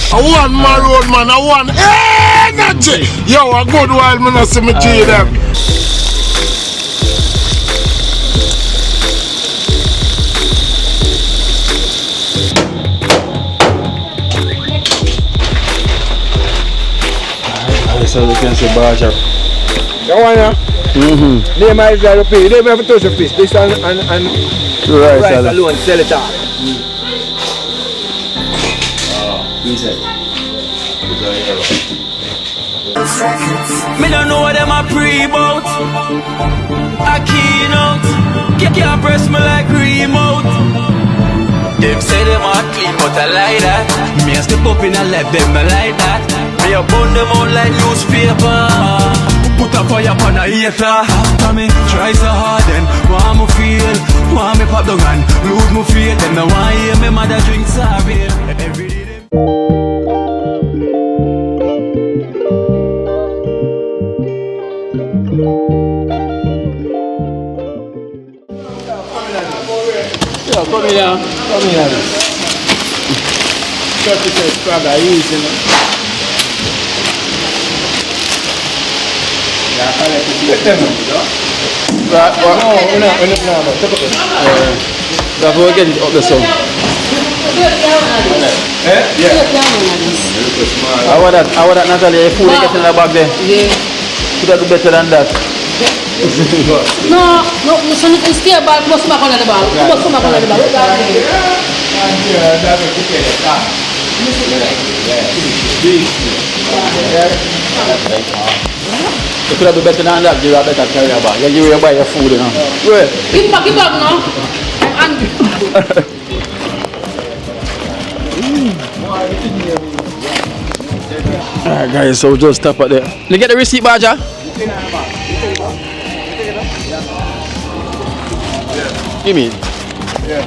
I want my road, man. I want energy. Yo, a good while, man. I see me G them. So you can see Baja. You want ya? They might have to pay. They have to touch the fish. This and rice alone, sell it all. Me don't know what them a pre-bout. Akeynote, can't press me like remote. Them say them a clean, but I like that. Me a step up in a left, them not like that. Me a burn them out like newspaper. Put a fire upon a hater. After me try so hard, then want me feel, want me pop down and lose me faith. Them no want hear me mother drink sorry. Every day them. Come here. 30 cents crab are easy, man. Yeah, I like to do it. No. Take up it. We'll get it up the sun. Yeah. How about that, Natalie? If food get in the bag there? Yeah. Could I do better than that? No, so you can stay back, must back on the ball. Must back on the ball. You could do better than that, you have better carry a bag. You will buy your food, you know. Well, Give back now. I'm angry. Alright guys, so we'll just stop at there. You get the receipt, Baja? Give me. Yeah.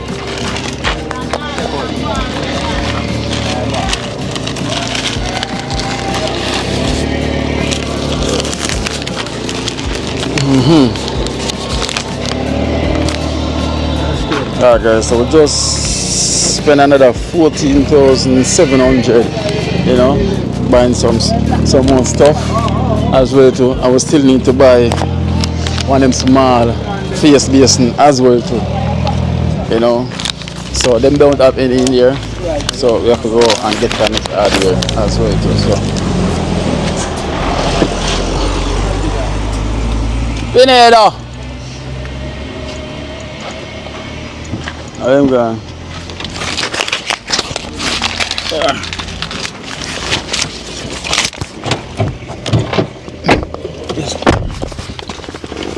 Alright guys, so we'll just spend another 14,700, you know, buying some more stuff as well too. I will still need to buy one of them small face basin as well too, you know. So them don't have any in here, so we have to go and get them hardware as well too. So Pinedo, I am going.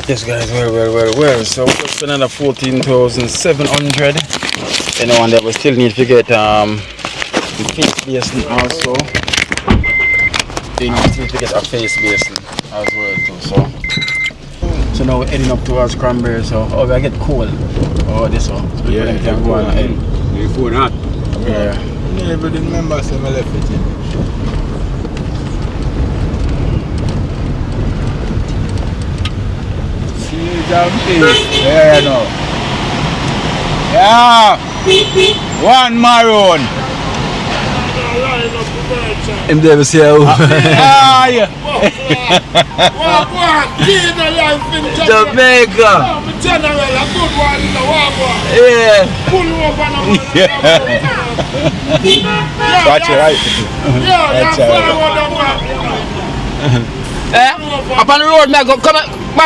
Yes guys, well. So we just spent another 14,700. You know, and then we still need to get the face basin also. You know, still need to get a face basin as well too. So now we're heading up towards Cranberry. So we get cold. Oh, this one. So yeah, we can go on ahead. You phone hot. Yeah. Never remember some left it in. There you know. Yeah. One maroon. Him never see how. Yeah. Jamaica. Yeah. That's right. That's right. Up on the road, man. Come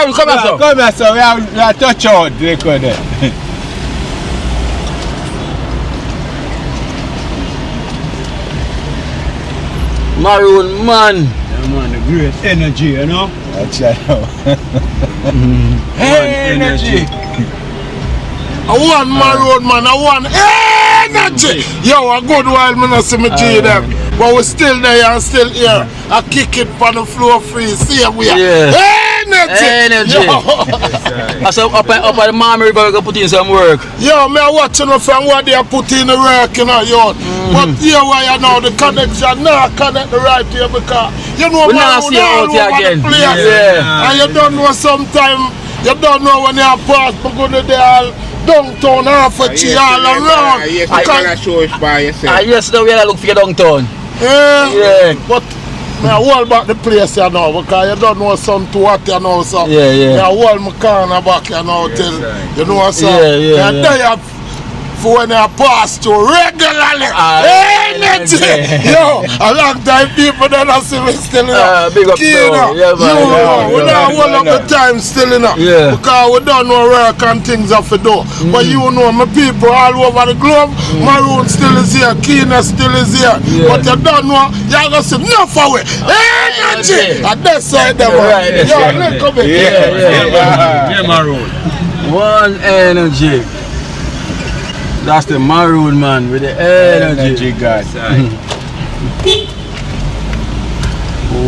here, come here, sir. Come here, sir. We are touch out. Maroon man. Yeah, man, the great energy, you know. That's right. Energy. I want my road, man. I want energy. Yo, a good while, man. I see me G them. But we're still there and still here. I kick it on the floor free. See we are. Yeah. Energy. I said up at the Mama River, we can put in some work. Yo, me watching from what they are putting in the work, you know, yo. But here where you know the connection, now connect the right here because you know we now see out here again. Yeah. And you don't know sometime, you don't know when you are past, but go to the all downtown half a all around. Yes, you can show it by yourself. Yes, now we are look for your downtown. Yeah. But I hold back the place, you know, because you don't know some to what, you know, so. I hold my corner back, you know, till, you know, so. And then you for when I pass through regularly. Energy. Yo, a long time people don't see me still enough. Big up, we don't hold up the time still enough. Because we don't know work and things have to do. But you know, my people all over the globe, Maroon still is here, Keener still is here. But you don't know, you're going to see enough of it. Energy. And that's why them. Yo, look at me. Yeah, Maroon. One energy. That's the Maroon man with the energy guy.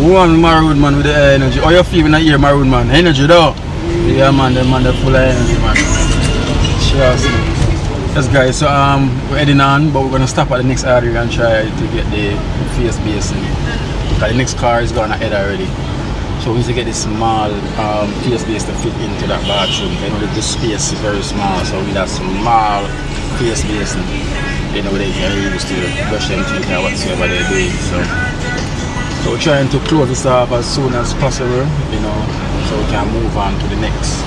One Maroon man with the energy. Oh, you feel when I hear Maroon man? Energy though. Yeah man, the man they're full of energy man. Sure. Yes guys, so we're heading on, but we're gonna stop at the next area and try to get the face basin. Because the next car is gonna head already. So we need to get this small face base to fit into that bathroom. You know, the space is very small, so we need a small face basin. You know, they can use to brush them teeth or whatsoever they're doing. So we're trying to close this off as soon as possible, you know, so we can move on to the next.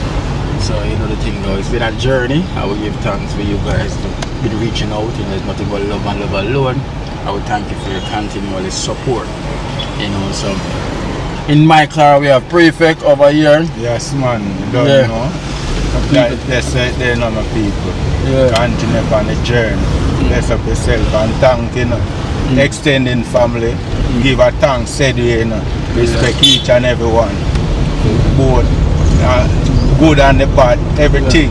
So you know the thing though, it's been a journey. I will give thanks for you guys to been reaching out. You know, it's nothing but love and love alone. I would thank you for your continual support. You know, so in my car we have Prefect over here. Yes man, you don't know. They're not my people. Continue on the journey. Bless up yourself and thank you know. Extending family. Give a thanks, said you know. Respect each and every one. Both good and the bad, everything.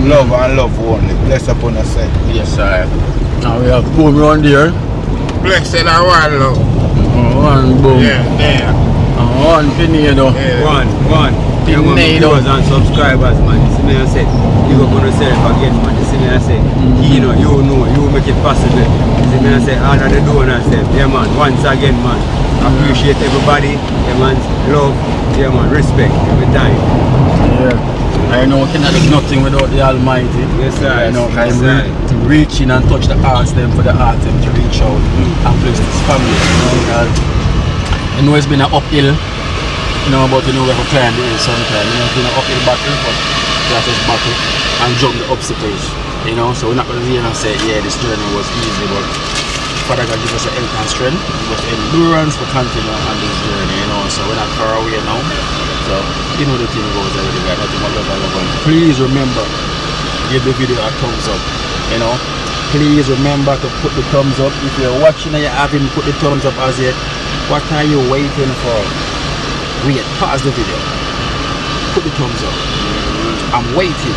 Love and love only. Bless upon yourself. Yes sir. Now we have boom around here. Blessed and one love. One boom. Yeah. One Pinado. One. Viewers and subscribers, man. You see me I said, you go on yourself again, man. You see me I said, you make it possible. You see me I said, all of the donors, yeah man. Once again, man. Appreciate everybody, yeah man. Love, yeah man. Respect every time. Yeah. I know we cannot do nothing without the Almighty. Yes sir. I know to reach in and touch the hearts them for the heart them to reach out and bless this family. You know it's been an uphill. You know, but you know we have to climb the hill sometimes. You know, it's been an uphill battle, but that's just battle and jump the obstacles. You know, so we're not going to hear and say, yeah, this journey was easy, but Father God give us the health and strength, give us the endurance to continue on this journey, you know, so we're not far away now. So, you know the thing goes already, guys, nothing but love and love. Please remember, give the video a thumbs up, you know. Please remember to put the thumbs up. If you're watching and you haven't put the thumbs up as yet, what are you waiting for? Wait, pause the video. Put the thumbs up. I'm waiting.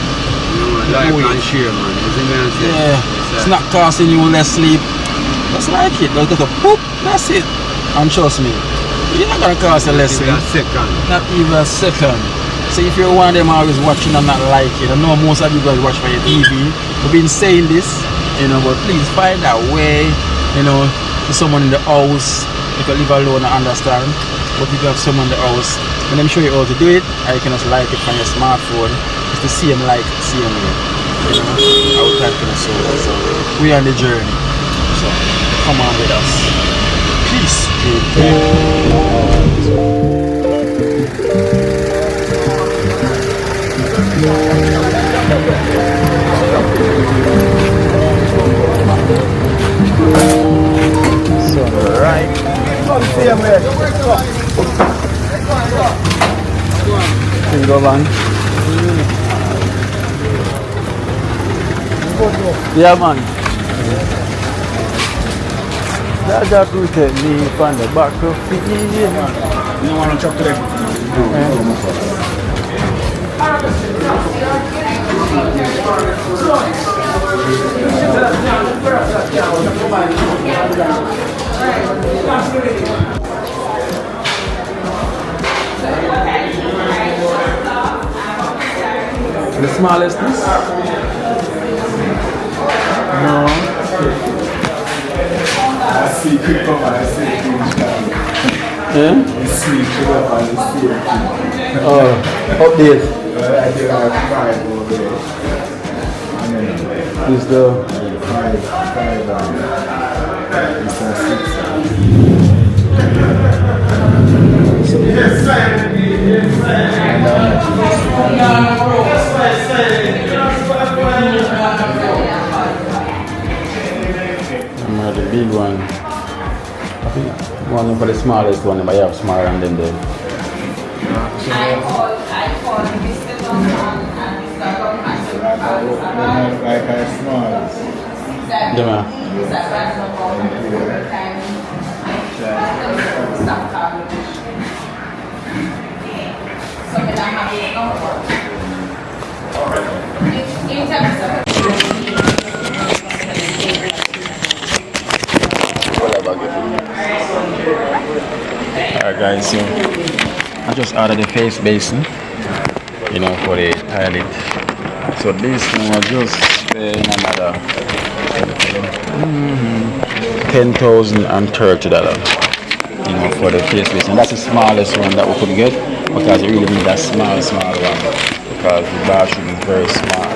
Like and share, man. It's not costing you less sleep. Just like it. Just a poop. That's it. And trust me, you're not gonna cost you less sleep. Not even a second. So if you're one of them always watching and not liking, I know most of you guys watch for your TV. We've been saying this, you know, but please find that way, you know, to someone in the house. If you live alone, I understand. But if you have someone in the house, when I'm show you how to do it, I can just like it from your smartphone. It's the same like, same way. You know, I would type in so we're on the journey. So come on with us. Peace. So right. Go on. Yeah man. That's that route me from the back to fit man. You don't want to chop today? The smallest piece? No. I see quick up and I see Yeah? you see quick up and I see Oh, update. I did like 5 over there. Is the five The big one. I think one for the smallest one, but you have smaller than them there. I called Mr. Johnson and Mr. Johnson. Like a small. Yeah, man. Alright guys, so I just added the face basin, you know, for the toilet. So this one was just another $10,030, you know, for the face basin. That's the smallest one that we could get because you really need that small one because the bathroom is very small.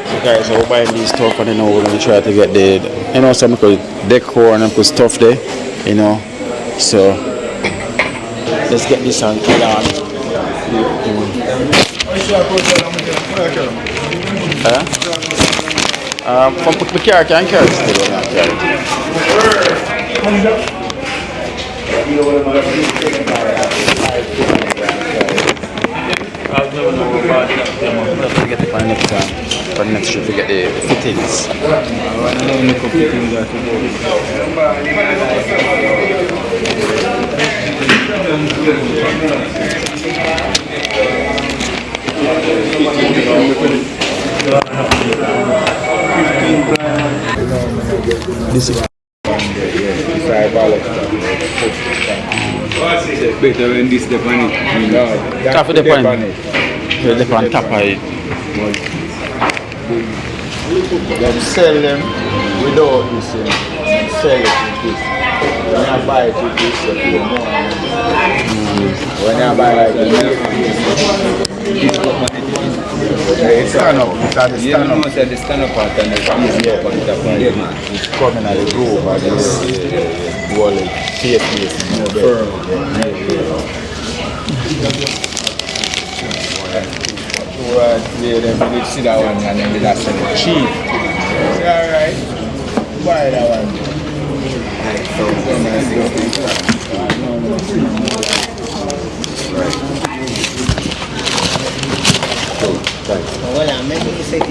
So guys, so we're buying these stuff and you know we're gonna try to get the, you know, some good decor and put stuff there, you know. So let's get this on kill on. From put the car can carry still on that get the next time. For the next trip to get the fittings. This is better when this depend it. Top of the pan. The pan top of it. Them sell them without this, sell it with this. When you buy it with this, you pay more. When you buy it with this, it's stand up. It's at the stand up. It's at the stand up part and it's easier for the top of it. It's coming at the groove and it's wall it, face, more firm. Today then we did see that one and then we just sell it cheap. Say alright, buy that one. Well, I'm making you say it.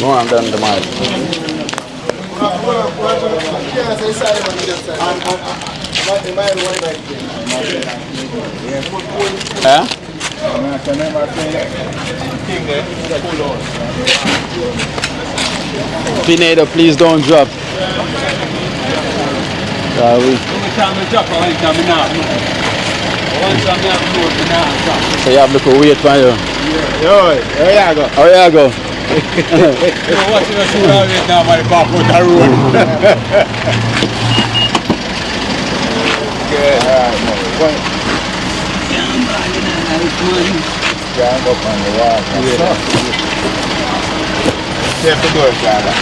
No, I'm done the mic. Huh? Pineda, please don't drop. So you have to go wait for you. Yo, there you go. Oh, yeah, go. Watching the shoot out right now by the back of the road. Good, alright, no. Stand up on the wall. Careful door, Clara.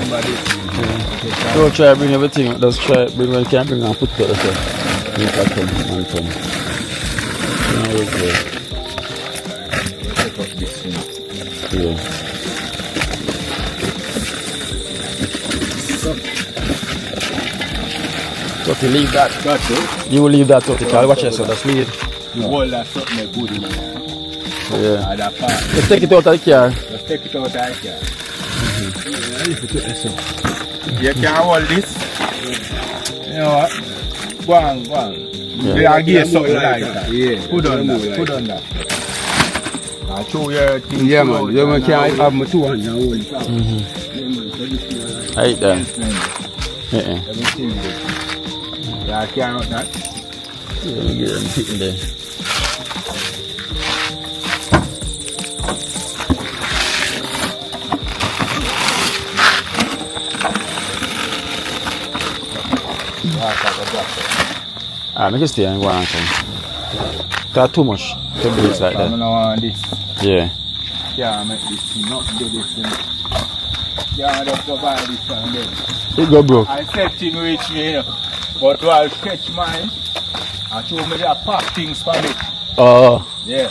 remember this. Don't try to bring everything. Just try bring when you can bring and put it there. You can come and come. Take up this thing. Yeah. So if you leave that, That's it. you will leave that out. I'll watch yourself. Just leave it. The wall that's something good in there. Yeah. That part. Just take it out of the car. Just take it out of the car. You can hold this. You know what? Go on. Yeah. I give you something like that. Yeah. Put on that. I show you things. Yeah, man. You can't have my 2 hands and hold it. Right there. Yeah. Everything good. Yeah, I can't run that. Let me get them sitting there. Make it stay and go on. That's too much to do it like I that. don't want this. Yeah. Yeah, make this thing, not do this thing. Yeah, I just go buy this and then. It go broke. I said thing reach me, you know. But while catch mine, I show me the pack things for me. Oh. Yeah.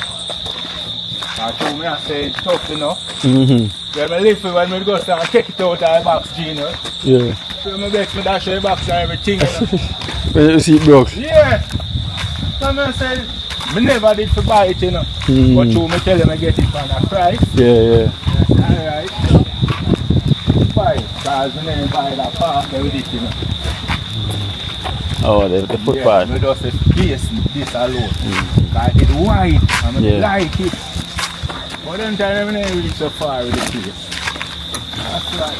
I show me I say it's tough enough. Mm-hmm. When I live when we go down and take it out of the box, Gino. Yeah. So I make me dash the box and everything. You know? When you see it broke. Yeah. So I said, I never did for buy it, you know. Mm. But you me tell them I get it for a price. Yeah. Alright. Buy it. Because I never buy that part with it, you know. Oh, the footpath. Yeah, we just base this alone. Because it's wide and I like it. But then time I never reach so far with the place. That's right.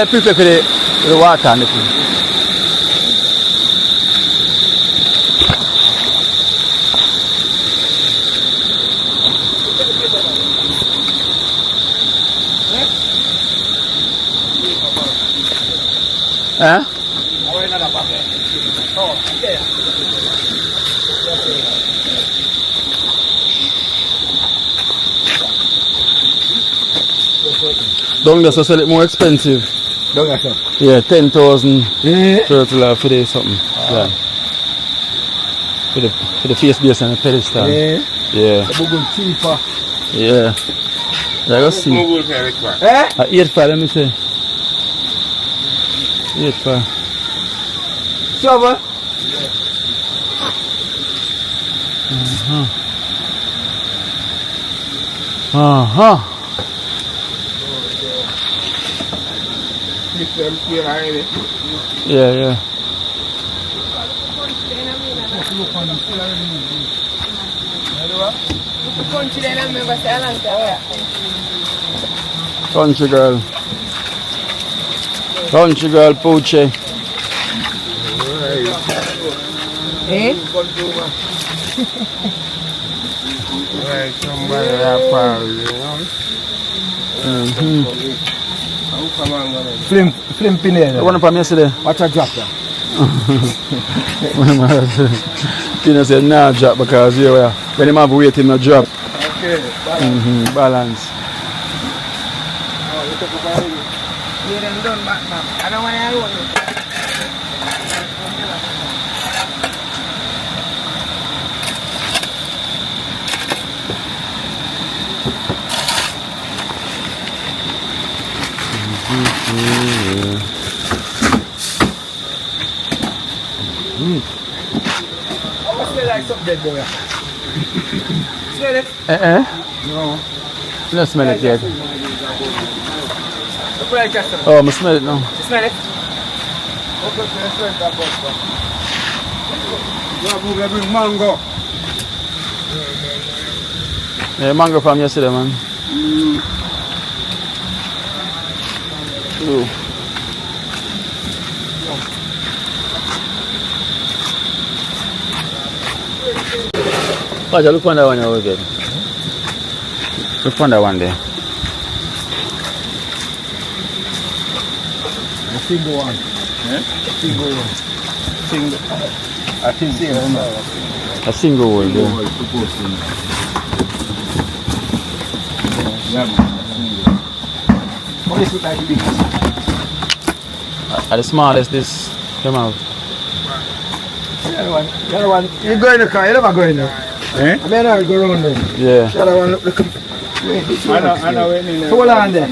Prepare for the water and the food. Huh? Don't just sell it more expensive. Don't get some. Yeah, 10,000 turtle for the something. Yeah. For the face base and the pedestal. Yeah. Cheaper. Yeah. I go see. 8.5, let me say. 8.5. Silver? Yeah. Country girl. Country girl, Poochie. Flim Pineda. The one from yesterday. Watch a drop there. Pina said nah drop because when him have weight him not drop. Okay, Balance. I don't want to smell like something dead boy. Smell it? No. Let's smell it yet. Look like that. Oh, I smell it now. You smell it? Okay, smell that boy. You bring mango. Yeah, mango from yesterday, man. Ooh. Pacha, look on that one over there. Look on that one there. A single one. Eh? Single one. Single. I think A single one there. What is it like this? At the smallest this come out. The other one, you go in the car, you never go in there. Eh? I mean, I go around there. Yeah. The other one, look. I know when in So hold on there.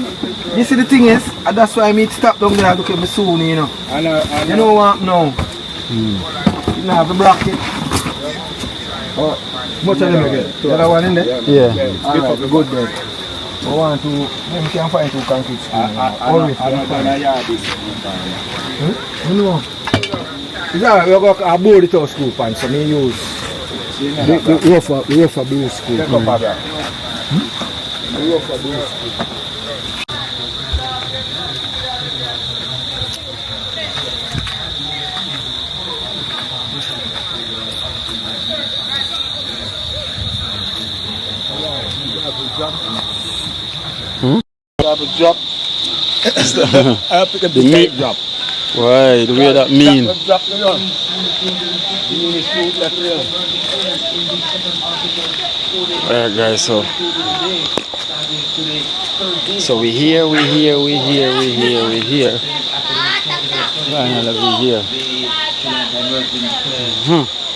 You see the thing is, and that's why I need to stop down there and look at me soon, you know. I know. You know what now? You know, have the bracket. Oh, much of them again. The other one in there? Yeah. Alright, good then. I want to, maybe can find two concrete school. I know that yard is. You know. It's alright, we're going to board it out school pants, so I use the rougher blue school. Take up a bra. The rougher blue school. Drop. I pick up the meat drop. Why? The way that mean. Drop the run. Alright guys, so we here. Finally we here.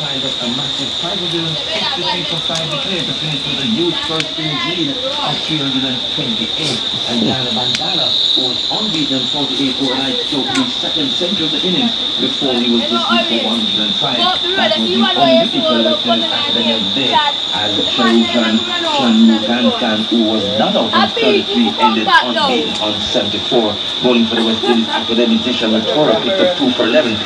Find a massive 563.5 declared to finish with the youth first in lead at 328. And Dana Bandana, who was unbeaten 48 overnight, so he second century of the innings before he was dismissed for 105. That was the unbeatable Lieutenant Academy of the day, as Sharukan Shanmugantan, who was not out on 33, ended unbeaten on 74. Bowling for the West Indies Academy, Disha Latora picked up 2 for 11.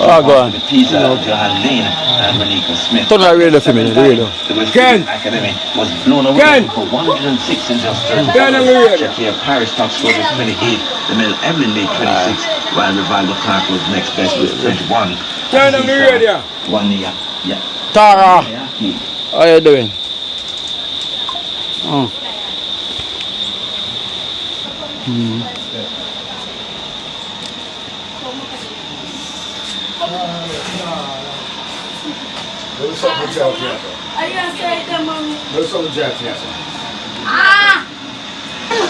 Oh, go on. Johan Lane and Monica Smith. Turn that radio for me, radio. The West Indies Academy was blown away for 106 in just 30 hours. Shakir Parish top scored with 28. The male Evelyn made 26, while Rivaldo Clark was next best with 21. Turn on the radio. 1 year. Yeah. Tara, how you doing? Oh.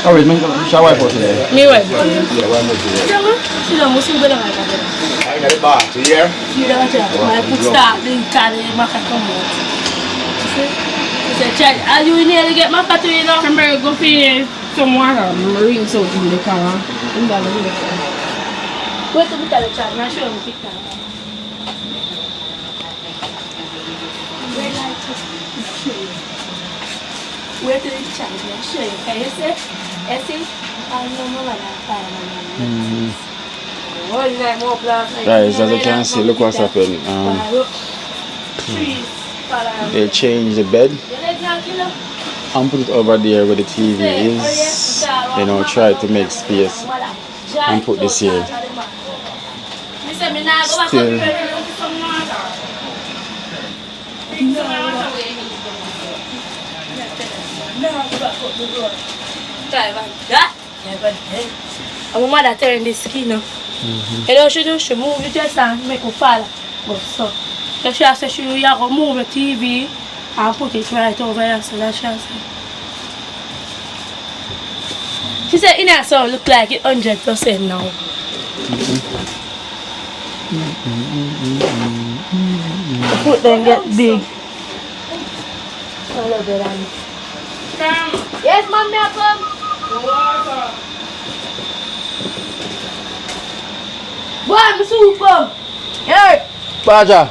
Oh, wait, shall I go today? Me wife. Yeah, one more today. She don't must go down like that. I got a bar to here. She don't have my foot start the carry my cat come out. See? She said, "Chad, are you in here to get my cat to you now?" Cranberry, go for some water. Marine soap in the car. In the wait till we tell the child. I'm sure I'm pick that. Where to the child? I'm sure you can. You see? I know no one Guys, as you can see, look what's happened. They changed the bed and put it over there where the TV is. You know, try to make space and put this here. Still. I'm a mother tearing this skin now. You know she do? She move the dress and make me fall. But so she said she will move the TV and put it right over here. So that's she said. She said in her sound look like it 100% now. The foot then get big. I love it. Yes, mommy, I come. Boy, I'm super. Hey. Baja.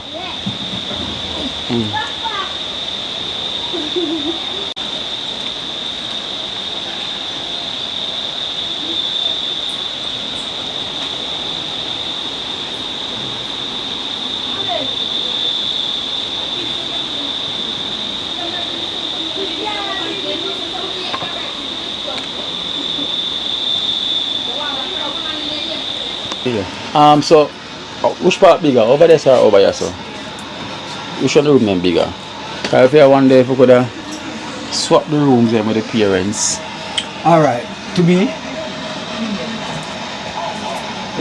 Yeah. So which part bigger? Over there or over here, so? Which one the room then bigger? If you one day if we could swap the rooms then with the parents. Alright, to me,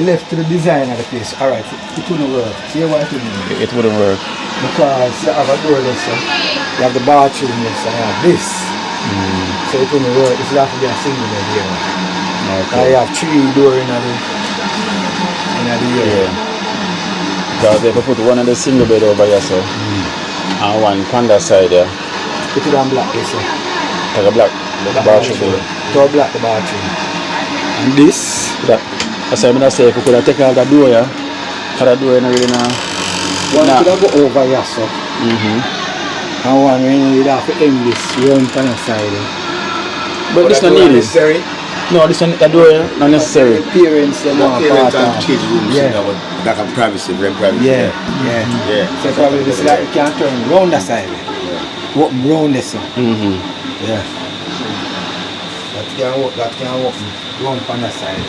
left to the design of the place. Alright, it wouldn't work. See what it mean? It wouldn't work. Because you have a door there, so you have the bathroom there, so you have this. So it wouldn't work. It's have to be a single bed here. Okay. You have 3 doors in the area. Because if we put one of the single bed over here, so, and one on that side there. Put it on black, yes, sir. Like a black bathroom there. To black the bathroom. And this? That's why I say if we could have taken out the door, yeah. Because the door is not really One could have go over here, so. And one when you have to end this round on the side. But this not needed. Necessary? No, this one, the door is not necessary. Parents, they want parents part and of. kids rooms, Yeah. you know, that have privacy, very privacy. Yeah. So probably this like you can turn round the side. Open round this. Yeah. That can open round on the side.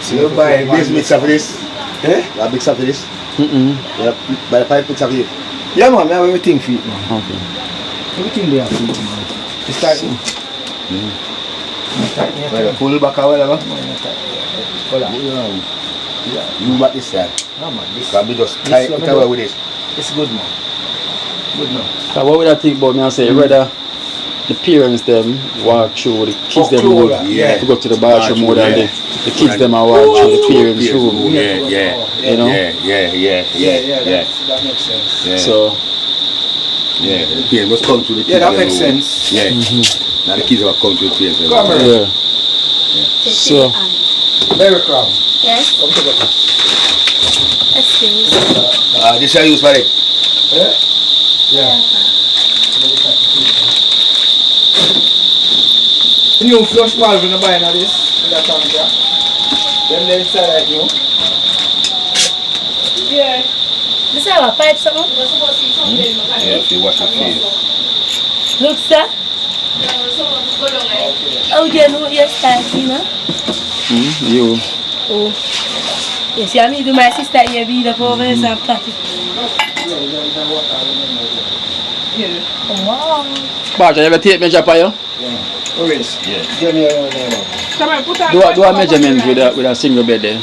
So you buy a big mixer for this? Eh? A big mixer for this? Yep. Buy a 5 mixer for you? Yeah man, I have everything for it man. Okay. Everything there for it man. It's tight. Buy a full back or whatever? You back this side? No man, this Can be just tight it away with this. it's good man. Good man. So what would I think about me and say whether the parents them walk through the kids them through more that, to go to the bathroom more than the kids them are walk through the parents room. You know? That makes sense. Yeah. So the parents must come to the kids. Yeah, that makes sense. Yeah. Now the kids will come to the parents. Come on. yeah. So Very crowd. Yes. Come to the Excuse. This I use for it. Yeah. New flush valve in the buying of this in the tank here. Then they inside like you. Yeah. This have a pipe something? Yeah, if you wash your face. Look, sir. Oh, yeah, no, yes, you know. you Oh. Yes, yeah, me do my sister here be the power and some party. Wow. Barge, you ever take measure for you? Oris. Yeah. Give me your name. Come on, put on. Do a measurement with a single bed there.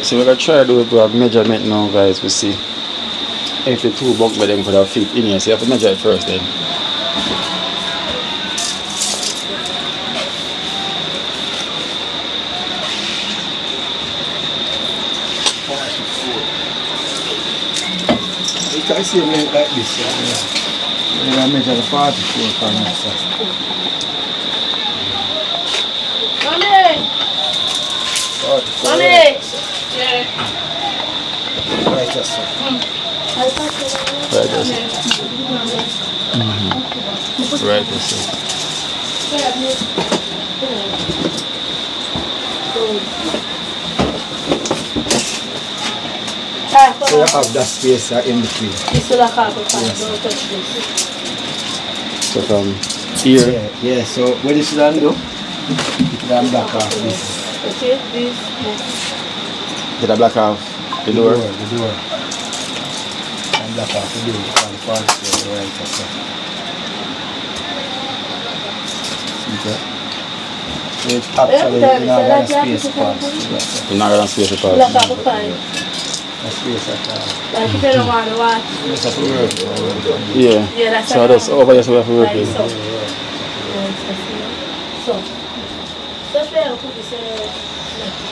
So we're gonna try to do a measurement now, guys. We see if the 2 bunk bed them could have fit in here. So you have to measure it first then. You can see it like this. You're going to measure the 44 for now. Mommy! Right, that's it. Right, that's it. Right, that's it. So you have that space in between. This will have a don't touch this. So from here, Yeah, so what you should do? Then back off this. Okay, this. get a black off the door. The door. And black off the door. And the front door, right, that's it. Okay. So it's actually not going to space pass. You're not gonna space it Black past. off a fine. A space at all. Like if you don't want to watch. It's a work. Yeah. Yeah, that's So that's over here, so we have to work Like with. so. So. That's where I'll put this.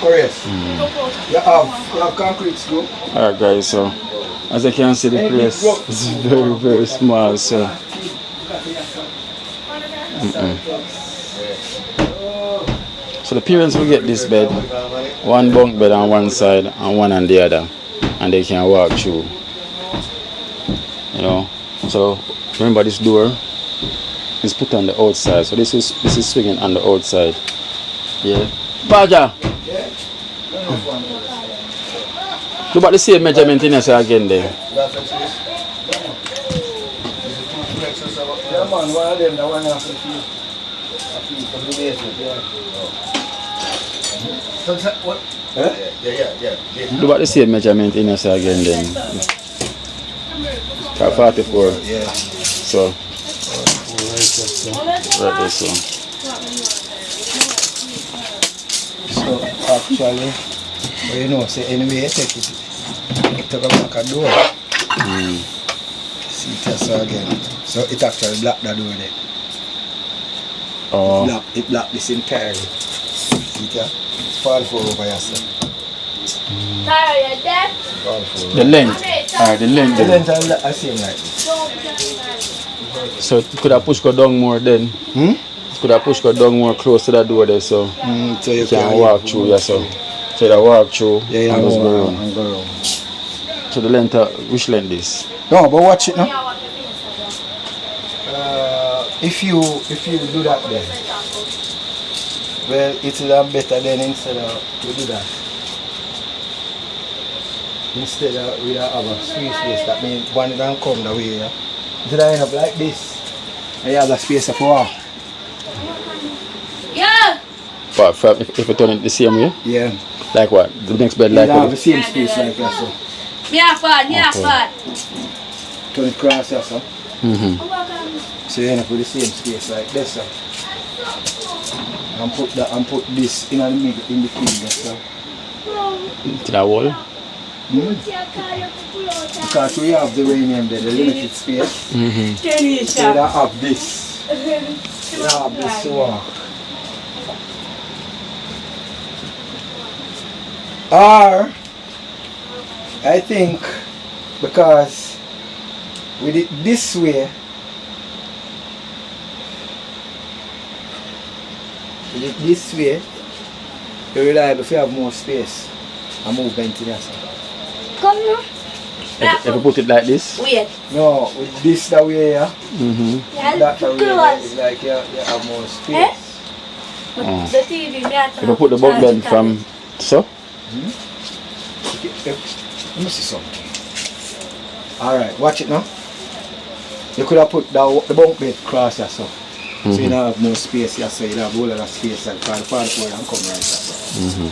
Oh yes. You have concrete scoop. Alright guys, so as you can see the place is very very small, so So the parents will get this bed, one bunk bed on one side and one on the other, and they can walk through. You know. So remember, this door is put on the outside. So this is swinging on the outside. Yeah. Baja. Do about the same measurement in here again there. Yeah, man, one of them, the one after the feet. From the basement, yeah. What? Yeah. Do about the same measurement in here again then. 44. Yeah. So right there, so. So actually, well, you know, say anyway, you take it a back a door. See it so again. So it actually block the door there. Oh. It block this entirely. See it here? 44 over here, sir. The length. The length. The length is the same like this. So you could have pushed go down more then. You could have pushed go down more close to the door there, so So you can walk through, yeah, so. So you walk through and just go around. And go around. So the length, which length is? No, but watch it now. If you do that then, well, it's a lot better than instead of to do that. Instead of we have a space, that means one don't come the way, yeah. Instead of end up like this, and you have a space for walk. Yeah. But if you turn it the same way? Yeah. Like what? The next bed You like have what? the same space like that, so. Turn it across here, so. So you end up with the same space like this, so. And put this in the middle, in between this, so. To that wall? Because we have the uranium there, the limited space. So you don't have this. You don't have this to walk. Or, I think, because with it this way, you're reliable if you have more space and movement in yourself. Come now. If you put it like this? Wait. No, with this that way, yeah. That way, Close. it's like you have more space. The TV, If you put the bunk bed from so? Let me see something. Alright, watch it now. You could have put the bunk bed across here, so. So you don't have more space here, so you don't have a whole lot of space like for the part where I'm coming right here.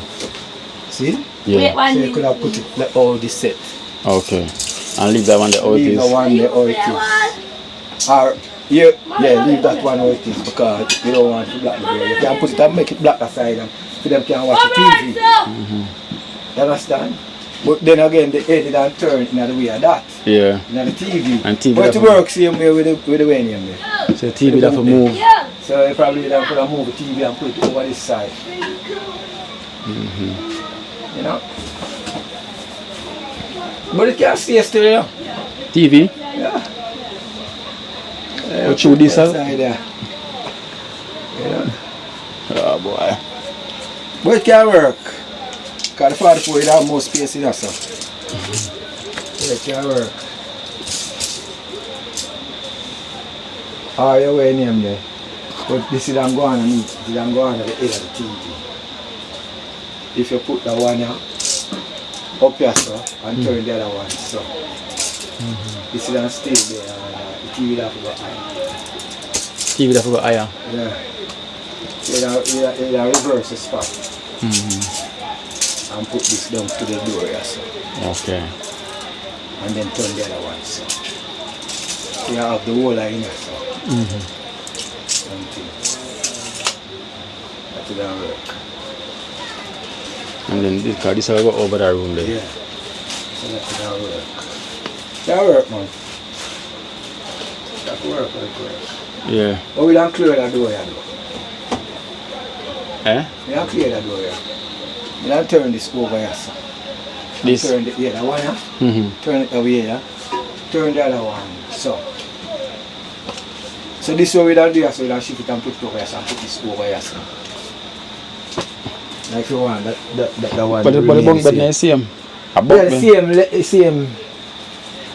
See? Yeah. Wait, So you could have put it like all this set. Okay. And leave that one there how it Leave is. the one there how it is. Or, yeah, leave that one how it is because you don't want to block the door. You can put it and make it black aside and for them can watch the TV. You understand? But then again, they edit and turn in the way of that. Yeah. In the TV. And TV but it works same way with the uranium there. So the TV have to move. So you probably then could have moved the TV and put it over this side. You know? But it can stay still, you know? TV? Yeah. What you this out? Side there. You know? Oh boy. But it can work. Because the 44 you have more space in yourself. It can work. Or your way name there. But this is I'm going to meet. This is I'm going to the edge of the TV. If you put the one here up here so and turn the other one so. This is still there and the TV will have to go higher. TV have to go higher. Yeah. It'll reverse the spot. And put this down to the door here so. Okay. And then turn the other one so. You have the whole line here so. Something. That will work. And then this car, this will go over that room there. Yeah. So that will work. That work, man. That work. Yeah. But we don't clear that door here though. Eh? We don't clear that door here. We don't turn this over here, sir. This? Turn the, that one here. Turn it away here. Turn the other one. So this way we don't do here, so we don't shift it and put it over here, so and put this over here, sir. If you want that one. But the bunk bed is same. A bunk Yeah, bed. same.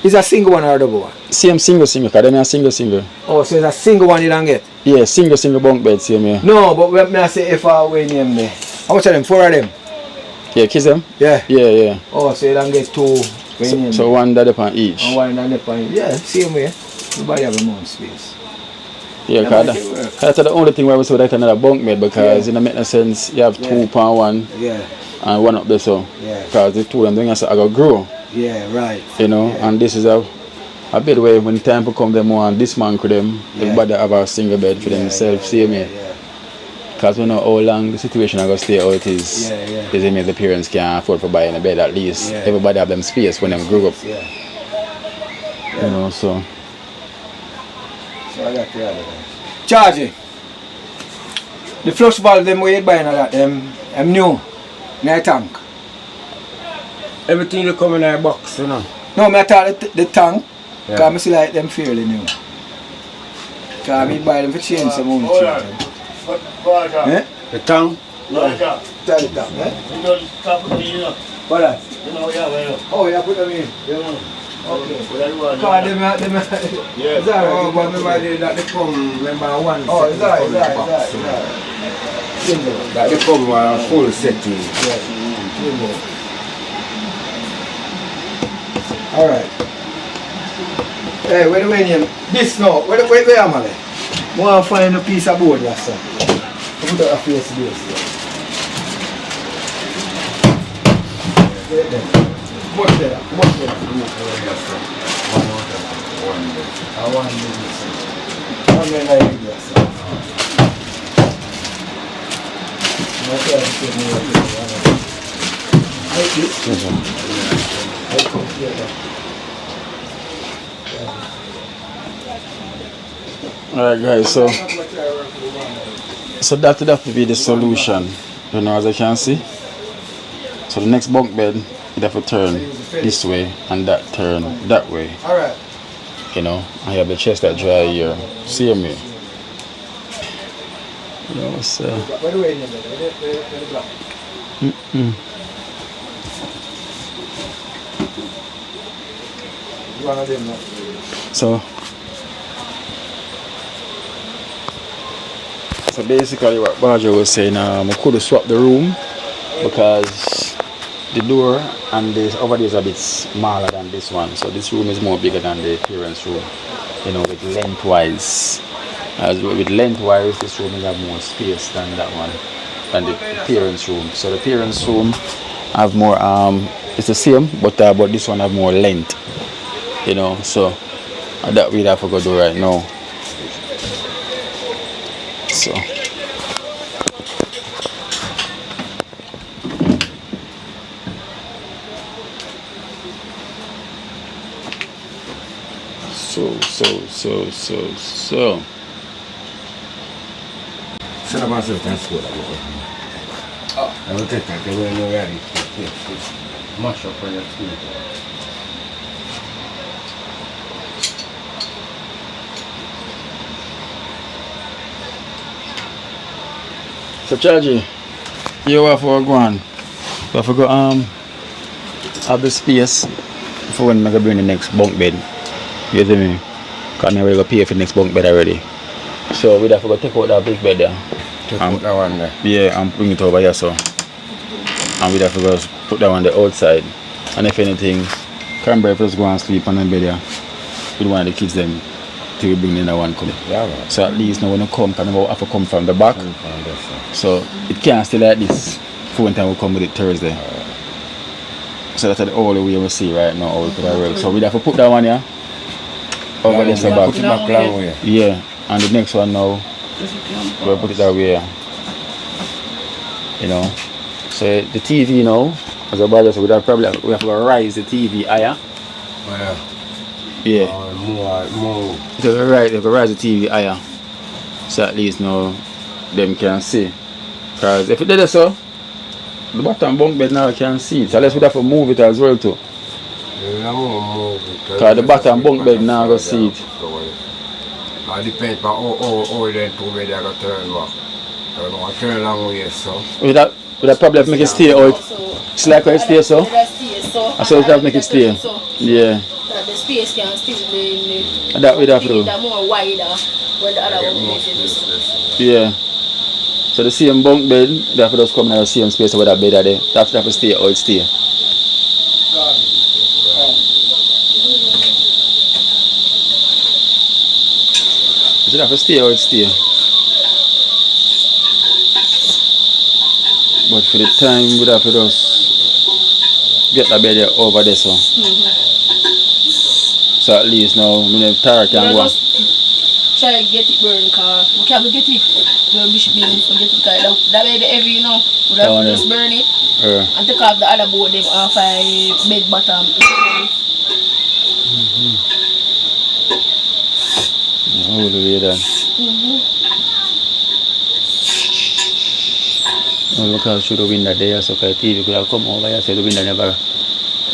Is a single one or a double one? Same single, because them are single. Oh, so it's a single one you don't get? Yeah, single bunk bed, same yeah. No, but when I say if I win them there. How much of them? 4 of them? Yeah, kiss them? Yeah. Yeah. Oh, so you don't get 2 So one that upon each. And one that upon each. Yeah, same way. Everybody have their own space. Yeah, because that's the only thing where we say that another bunk bed, because it don't make no sense. You have 2.1 and one up there, so. Yeah. Because the two of them things are going to grow. Yeah, right. You know, and this is a bed where when time to come them want dismantle them, everybody have a single bed for themselves, see me? Because we know how long the situation is going to stay how it is. Doesn't mean the parents can't afford to buy a bed at least. Everybody have them space when them grow up. You know, so. So I got the other one. Charging. The flush valve them way buying a lot, them new. In a tank. Everything will come in a box, you know. No, I thought the tank, because I see like them fairly new. Because I buy them for change some money. The tank? Yeah. Tell the tank, You don't stop putting it in, What that? You know, yeah. Oh, you put them in? Yeah. Okay. Because them yeah. It's alright. Oh, but remember that they come, remember one Oh, it's alright. That they come full setting. Alright. Hey, where the way this now? Where am I? I want to find a piece of board there, sir. Put out a face this. Much better. One minute, sir. Alright guys, so that would have to be the solution, you know, as I can see. So the next bunk bed, it have to turn this way and that turn that way. Alright. You know, I have the chest that dry here. See me? You know, so So basically what Baja was saying, I could have swapped the room because the door and this over there is a bit smaller than this one. So this room is more bigger than the parents' room, you know, with lengthwise. As with lengthwise, this room will have more space than that one, than the parents' room. So the parents' room have more, it's the same, but this one have more length, you know. So that we'd have to go do right now. So Send up myself and score that book. I will take that when you're ready. Mash up on your screen. So Chargy, you have to go on. You have to go have the space for when I bring the next bunk bed. You see me? Because I will pay for the next bunk bed already. So we have to go take out that big bed there. Take out that one there. Yeah, and bring it over here so. And we have to go put that one on the outside. And if anything, Cranberry just go and sleep on the bed there. With one of the kids them till we bring the other one come. Yeah, right. So at least now when you come, because I have to come from the back. So it can't stay like this. Phone time will come with it Thursday. So that's the only way we see right now how we could have work. So we have to put that one here. Over this back. Put it back long way. Yeah. And the next one now, we'll put it that way. You know. So the TV now, as a brother, so we have to rise the TV higher. Yeah. More. So we have to rise the TV higher. So at least now them can see. Because if it did so, the bottom bunk bed now can see it. So unless we have to move it as well too. Because the bottom bunk bed now go see it. It depends on how then two way they go turn back. I turn long way so. With that Would I probably have to make it stay or it's like how it stays so? I saw it have to make it stay. Yeah. That the space can still be That we have to do. more wider when the other one makes it. Yeah. So the same bunk bed, they have to just come in the same space where that bed are there. That have to stay or it stay. Does it have to stay or it stay? But for the time, we'd have to just get the bed there over there so. So at least now, we know Tara can go. Try to get it burned car. We can't get it. The bishop building to get it car. That way every you know, we have to just burn it. And take off the other board them off a bed bottom. All the way down. Oh, look how through the window there, so the TV could have come over here, so the window never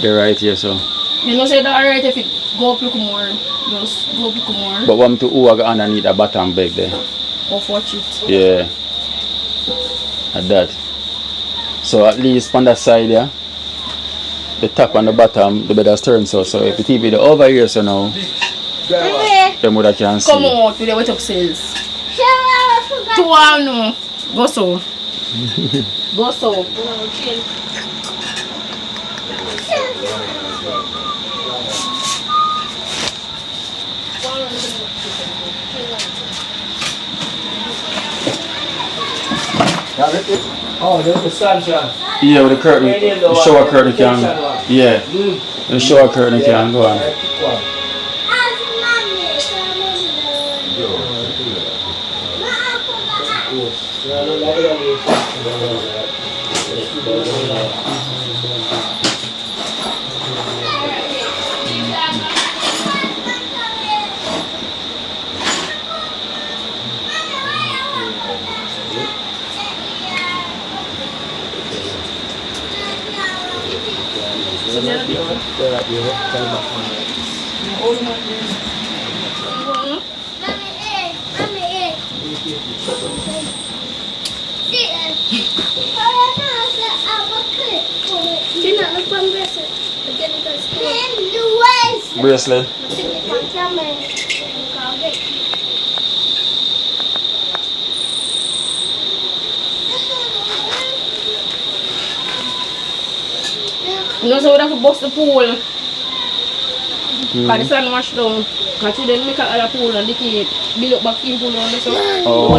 they're right here, so. You know say that alright if it go up look more. Just go up look more. But one to who I got underneath the bottom bed there. Off watch it. Yeah. Like that. So at least on that side there, the top and the bottom, the bed has turned so if the TV the over here so now, them would have can see. Come out with the wet up cells. Two hours no. Go so. Go so. Oh, there's the sunshine. Yeah, with the curtain, the shower curtain can. Yeah, the shower curtain can go on. Bracelet. You know, so we have to bust the pool. Because the sun wash down. Because you then make a pool and they keep build up back in pool on the sun. Oh.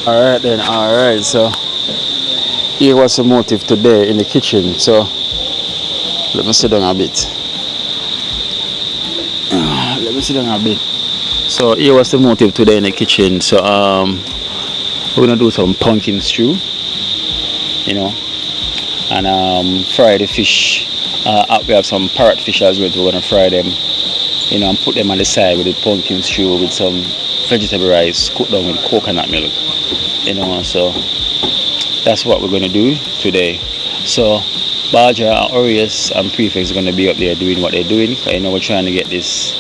Alright then, alright, so here was the motive today in the kitchen, so let me sit down a bit. So here was the motive today in the kitchen, so we're gonna do some pumpkin stew, you know, and fry the fish. We have some parrot fish as well, we're gonna fry them, you know, and put them on the side with the pumpkin stew with some vegetable rice cooked down with coconut milk, you know, so that's what we're going to do today. So Baja, Orius and Prefects are going to be up there doing what they're doing. You know, we're trying to get this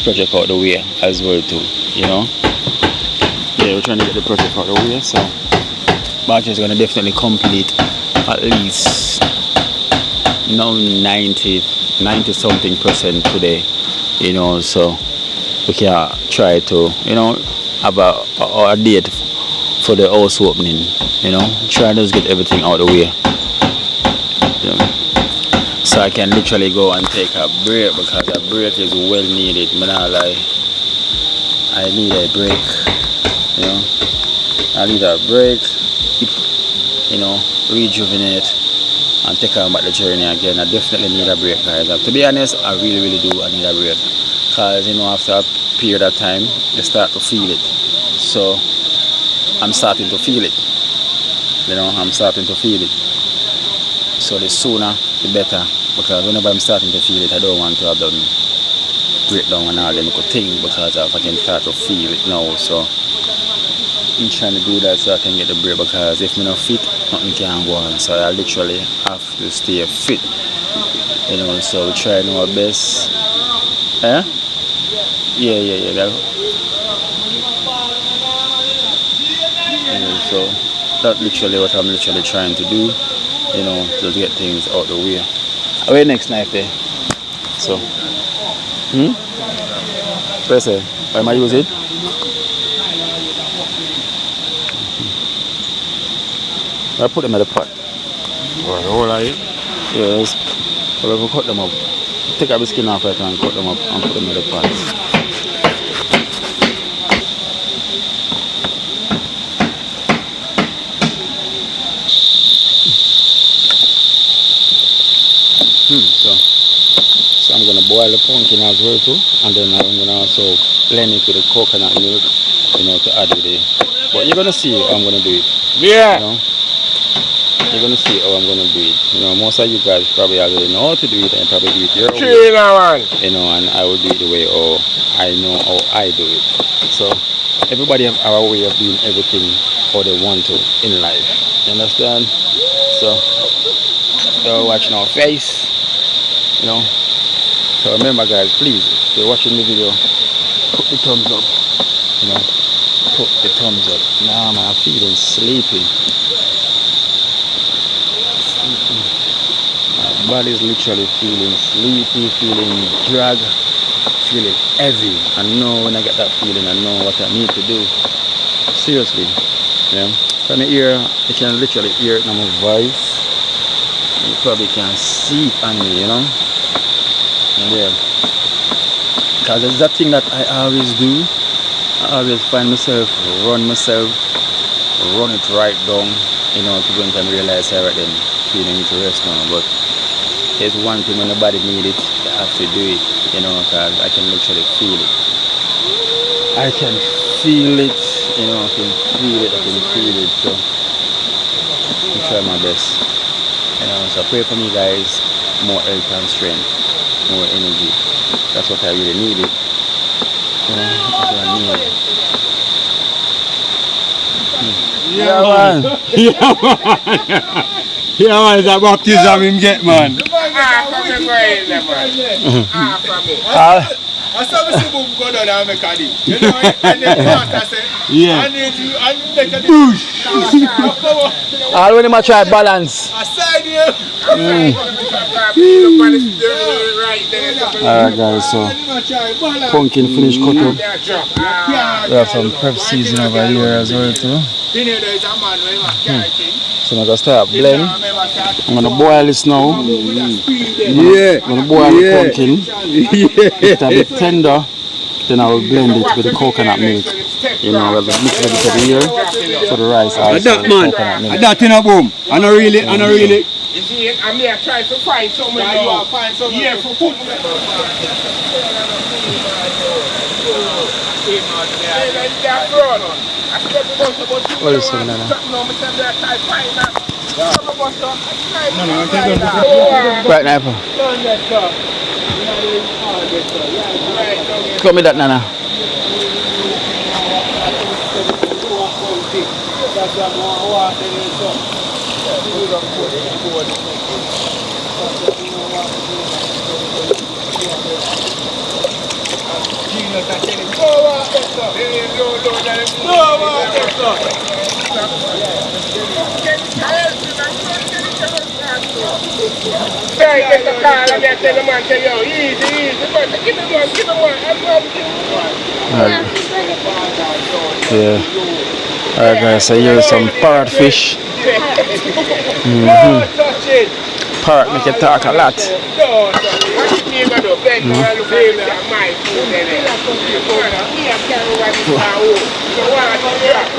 project out the way as well too, you know. Yeah, we're trying to get the project out the way, so Baja is going to definitely complete at least 90 something % today, you know, so we can try to, you know, have a date for the house opening, you know, try to just get everything out of the way, you know, so I can literally go and take a break, because a break is well needed. Man, I need a break, you know, I need a break, you know, rejuvenate and take on back the journey again. I definitely need a break, guys. To be honest, I really do. I need a break, because, you know, after a period of time you start to feel it. So I'm starting to feel it, you know, so the sooner the better, because whenever I'm starting to feel it, I don't want to have them break down and all them good things, because I can start to feel it now. So I'm trying to do that so I can get the break, because if I'm not fit, nothing can go on. So I literally have to stay fit. You know, so we try our best. Eh? Yeah. So that's literally what I'm literally trying to do, you know, to get things out the way. Away next knife there. So, press it. Why am I use it? I put them in the pot. What, the whole of it? Yes. Well, we cut them up. Take out the skin off it and cut them up and put them in the pot. So I'm gonna boil the pumpkin as well too, and then I'm gonna also blend it with the coconut milk, you know, to add with it. But you're gonna see how I'm gonna do it. Yeah. You know? You're gonna see how I'm gonna do it. You know, most of you guys probably already know how to do it and probably do it your way. You know, and I will do it the way I know how I do it. So everybody have our way of doing everything how they want to in life. You understand? So you're watching our face. You know. So remember guys, please, if you're watching the video, put the thumbs up. You know, put the thumbs up. Nah man, I'm feeling sleepy. My body's literally feeling sleepy, feeling dragged, feeling heavy. I know when I get that feeling, I know what I need to do. Seriously. Yeah. From here, you can literally hear it in my voice. You probably can see it on me, you know. Yeah, because it's that thing that I always do. I always find myself, run it right down, you know, to go and realize how right then feeling to rest now. But it's one thing when the body needs it, you have to do it, you know, because I can literally feel it. I can feel it, you know, I can feel it. So I try my best, you know. So pray for me guys, more health and strength, more energy. That's what I really needed. You know, that's what I needed. Yeah, man. Yeah, man, it's a baptism him get, man. I saw the boom go down and make a deal. You know, and then the master said, Yeah. and make a deal. All when I try balance. I said you. Alright guys, so pumpkin finish cut up. We have some prep season over here as well too. So I'm gonna start blend. I'm gonna boil this now. Yeah. I'm gonna boil the pumpkin. It's a bit tender. Then I will blend it with the coconut milk. You know, with the mixed vegetable here for the rice. That man, that in a boom. I don't really. You see, I may try to find someone here for food. What is it now? Right now. Cut me that, Nana. Yeah. Alright guys, so here's some parrot fish. Parrot make you talk a lot.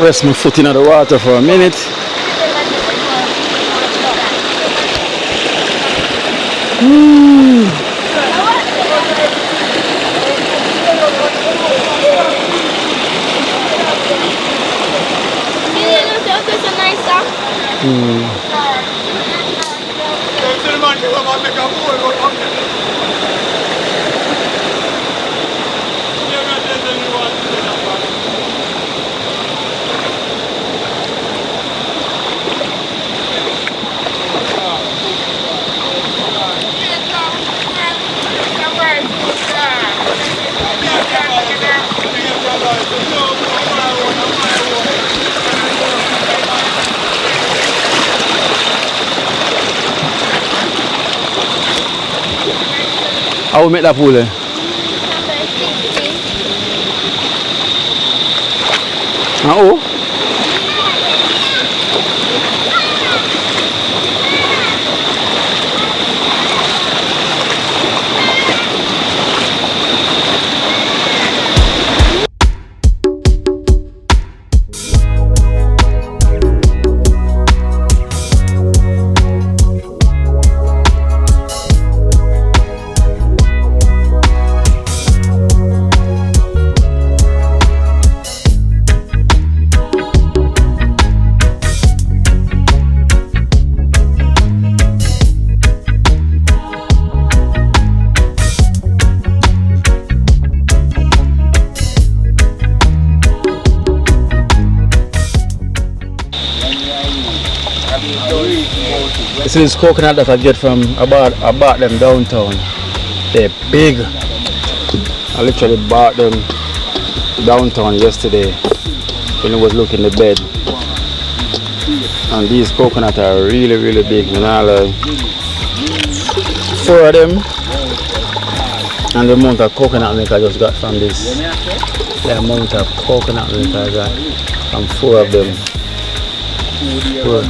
Rest my foot in the water for a minute. How we make that pool? Oh? This is coconut that I get from I bought them downtown. They're big. I literally bought them downtown yesterday when I was looking at the bed. And these coconuts are really big. You know, like 4 of them. And the amount of coconut milk I just got from this. The amount of coconut milk I got from 4 of them. 4.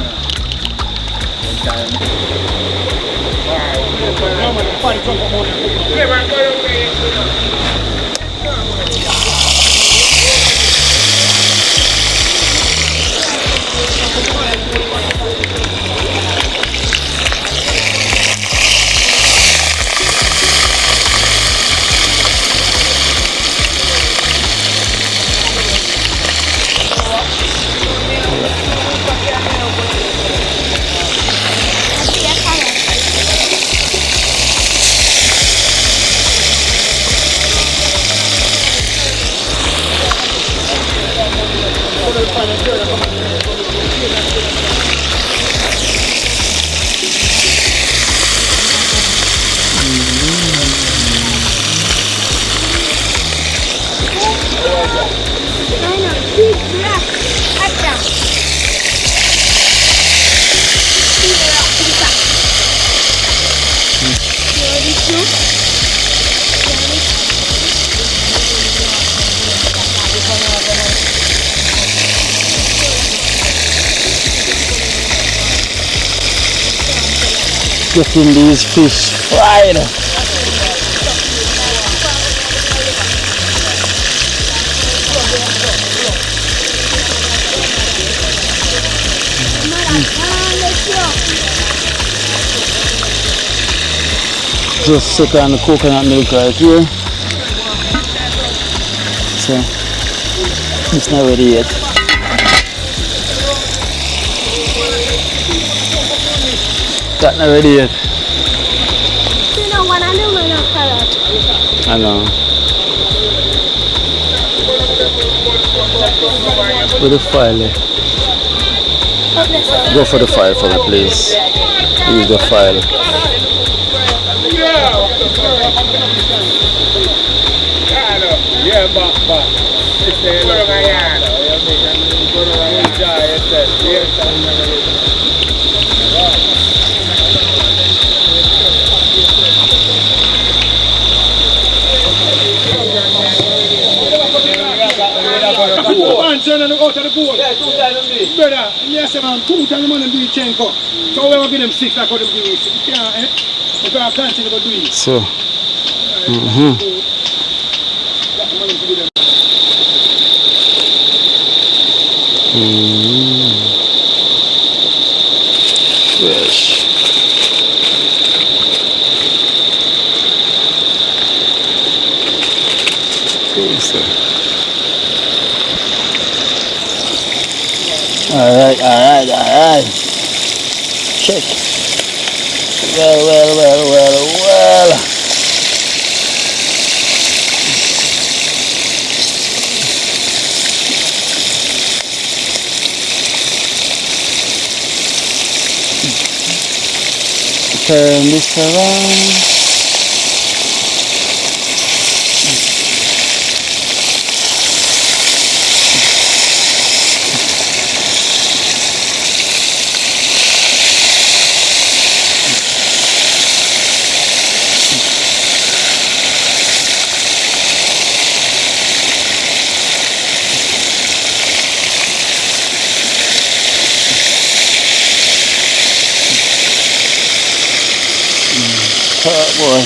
Getting these fish fried. Just sit on the coconut milk right here. So it's not ready yet. That's not ready yet. You know what I do with a carrot? I know. With the file. Go for the file for me, please. Use the file. Brother, yes, man, 2 times money do Chenko. So we will give them 6 like how them do it. You can't, eh? We can't continue to do it. So, fresh. Good stuff. Alright. Check. Well. Turn this around. boy.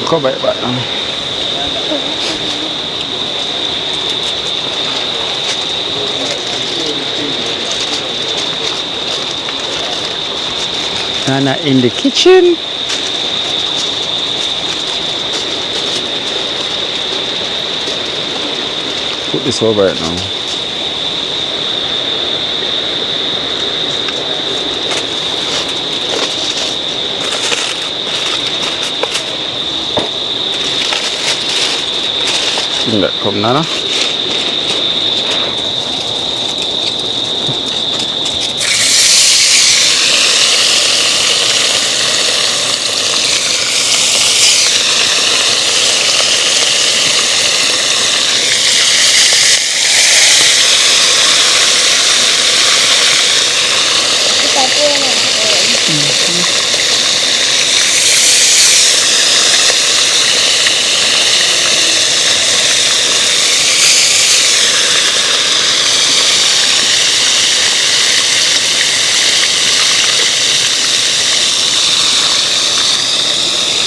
Cover it back now. Nana in the kitchen. Put this over it now. Bring that come, Nana.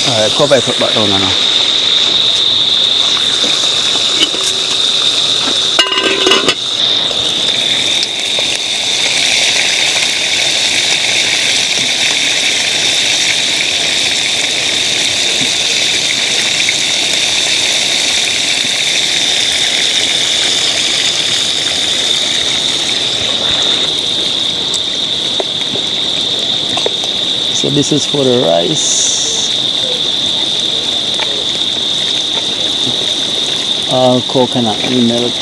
Alright, cover it up back down now. So this is for the rice. All coconut milk.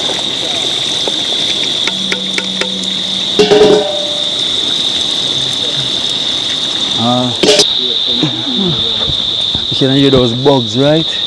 You can hear those bugs, right?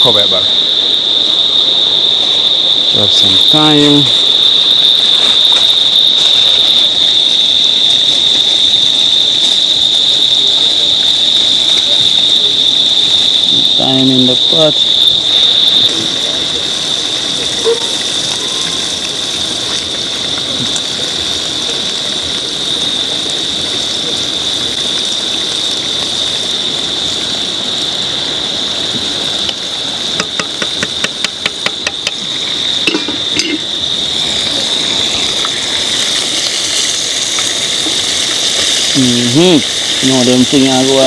Cover it back. Drop some thyme. Thyme in the pot. You know them thing I go.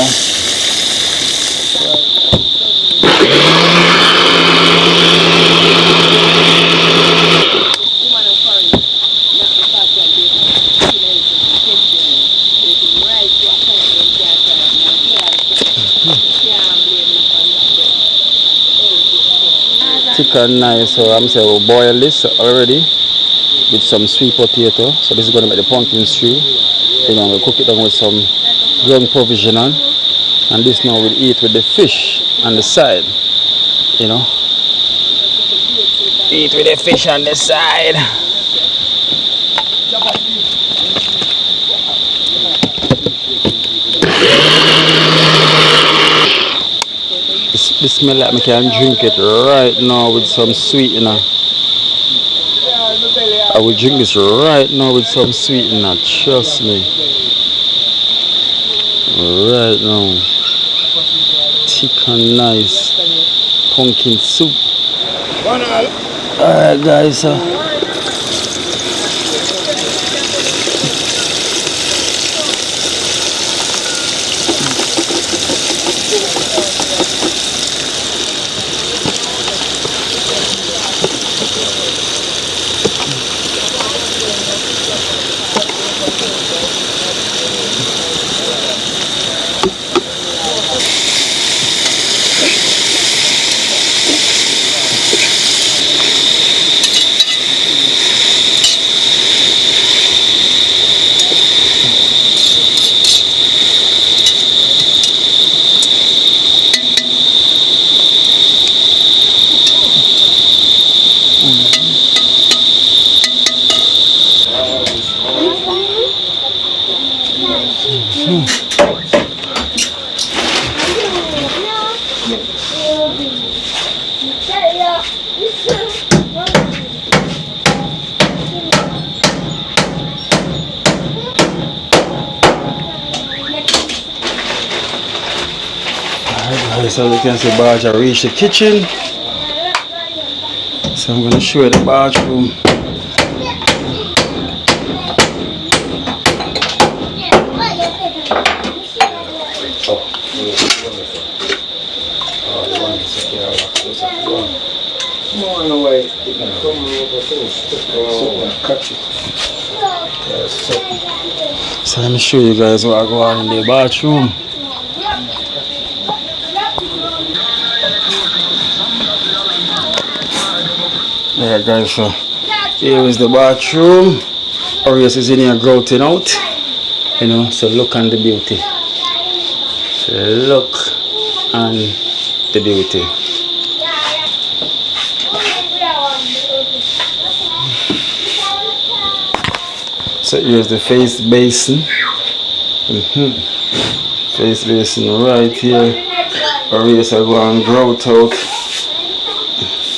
Chicken nice, so I'm saying we'll boil this already with some sweet potato. So this is going to make the pumpkin stew. Then I'm going to cook it down with some ground provisional, and this now we'll eat with the fish on the side, you know. Eat with the fish on the side. This smell like I can drink it right now with some sweetener. I will drink this right now with some sweetener, trust me. right now. Thick and nice pumpkin soup. Alright guys, so you can see Barge reached the kitchen. So I'm gonna show you the bathroom. So let me show you guys what I go on in the bathroom. Yeah guys, so here is the bathroom. Orius is in here grouting out. You know, so look on the beauty. Look on the beauty. So here's the face basin. Face basin right here. Orius are going to grout out.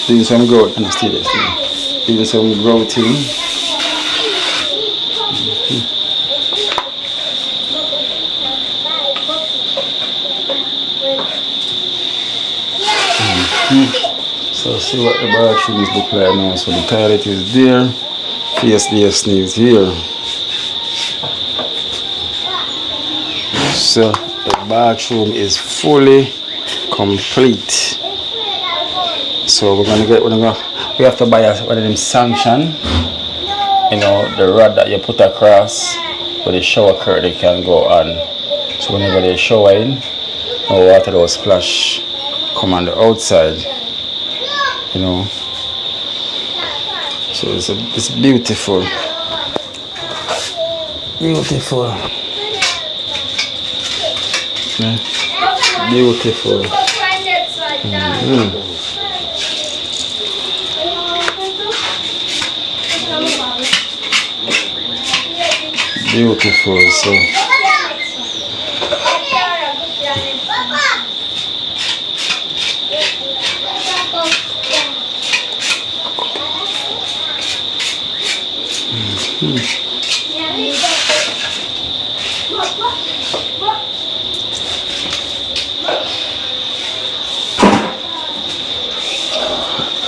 Doing some growth, and still doing some grouting. So see what the bathroom is look like now. So the toilet is there, face basin is here. So the bathroom is fully complete. So we have to buy one of them sanction, you know, the rod that you put across where the shower curtain can go on. So whenever they shower in, no water will splash come on the outside, you know. So it's beautiful. Beautiful. Yeah. Beautiful. Beautiful, so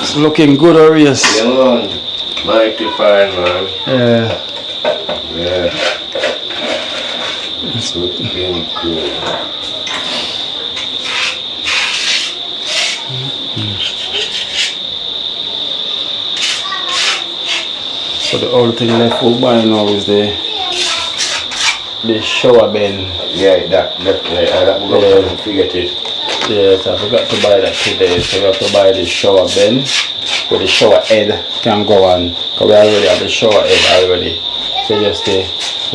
it's looking good, Orius. Yeah, man. Mighty fine, man. Yeah. Yeah. It's looking good. So the only thing left for buy now is the shower bin. Yeah, that we're forget it. Yes, I forgot to buy that today. So we have to buy the shower bin where the shower head can go on. Because we already have the shower head already. So just the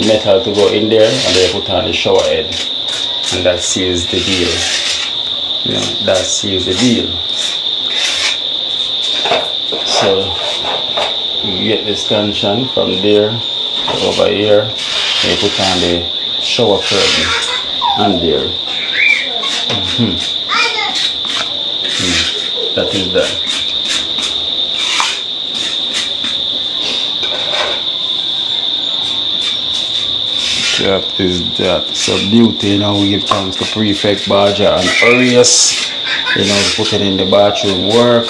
metal to go in there and then put on the shower head. And that seals the deal. You know, that seals the deal. So you get the stanchion from there to over here, and you put on the shower curtain and there. That is that. That is that. So beauty, you know, we give thanks to Prefect Barger and Arias, you know, putting in the bathroom work.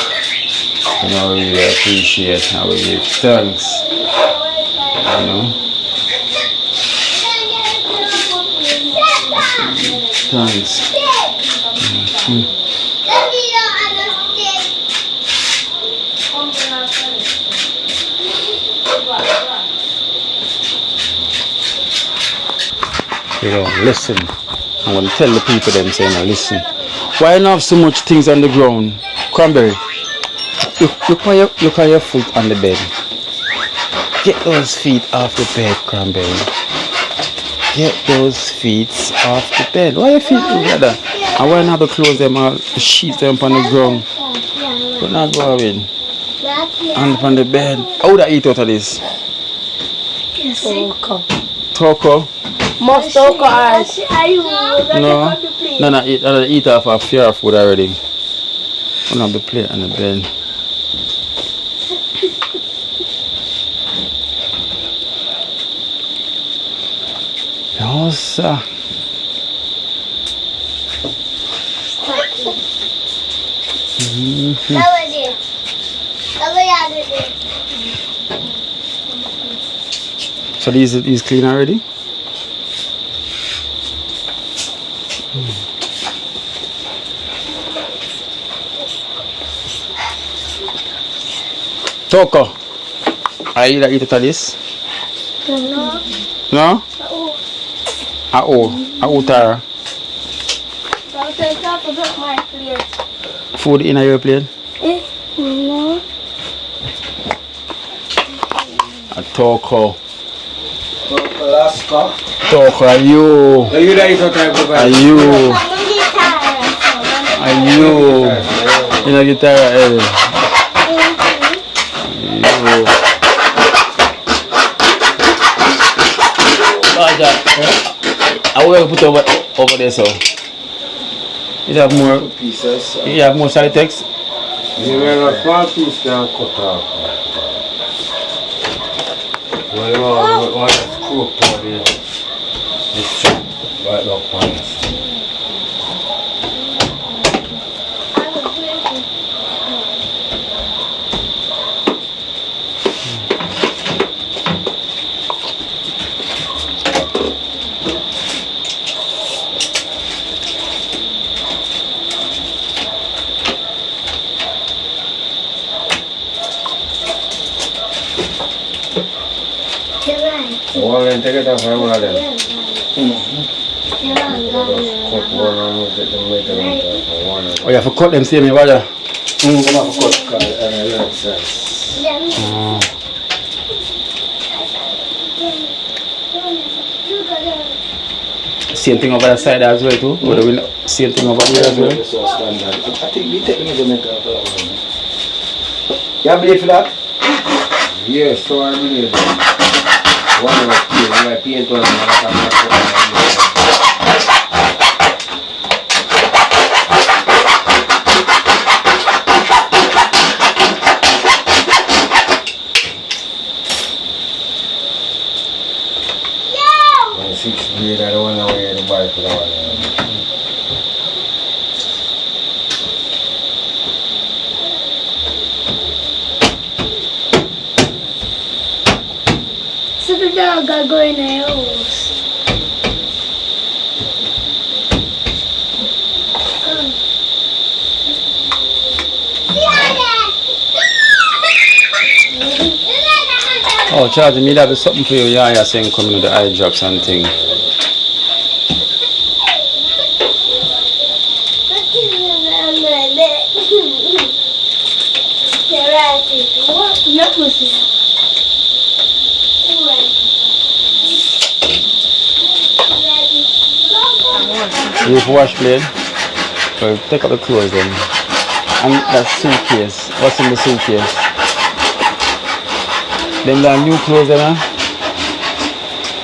You know, we really appreciate and we give thanks. You know. Thanks. You know, listen. I'm going to tell the people them saying, now listen. Why not have so much things on the ground? Cranberry, look on your foot on the bed. Get those feet off the bed, Cranberry. Get those feet off the bed. Why your feet together? And why not close them all, sheet them on the ground? But not go in. And on the bed. How would I eat out of this? Toko. Must toko eyes. No, I eat off of fear food already. I don't have the plate on the bed. No, sir. So these clean already? Toko, are you eat this? No. No? Tara? I'll take off of my plate. Food in your plate? No. A Toko. Alaska. Toko, are you? Are you there? Are you? You know guitar? I will put over there, so you have more pieces. You have more side text. You have a small piece can cut off. Well, you want to screw up all this chop right up on it. One and take it off one of them. Cut one and get them later on one of them. Oh, you have to cut them same way, brother? You have to cut and it makes sense. Same thing over the side as well too? Or the window? Same thing over here as well? I think we take measurement of that one. You have blade for that? Yes, so I believe that. One of the paint on and 6 blade, I don't know where the bike for that one. So the dog got go in the house. Oh, Charlie, me that be something for you. Yeah, you're saying coming with the eye drops and thing. No pussy. You have wash blade. So take out the clothes then. And that suitcase. What's in the suitcase? Them the new clothes then, huh?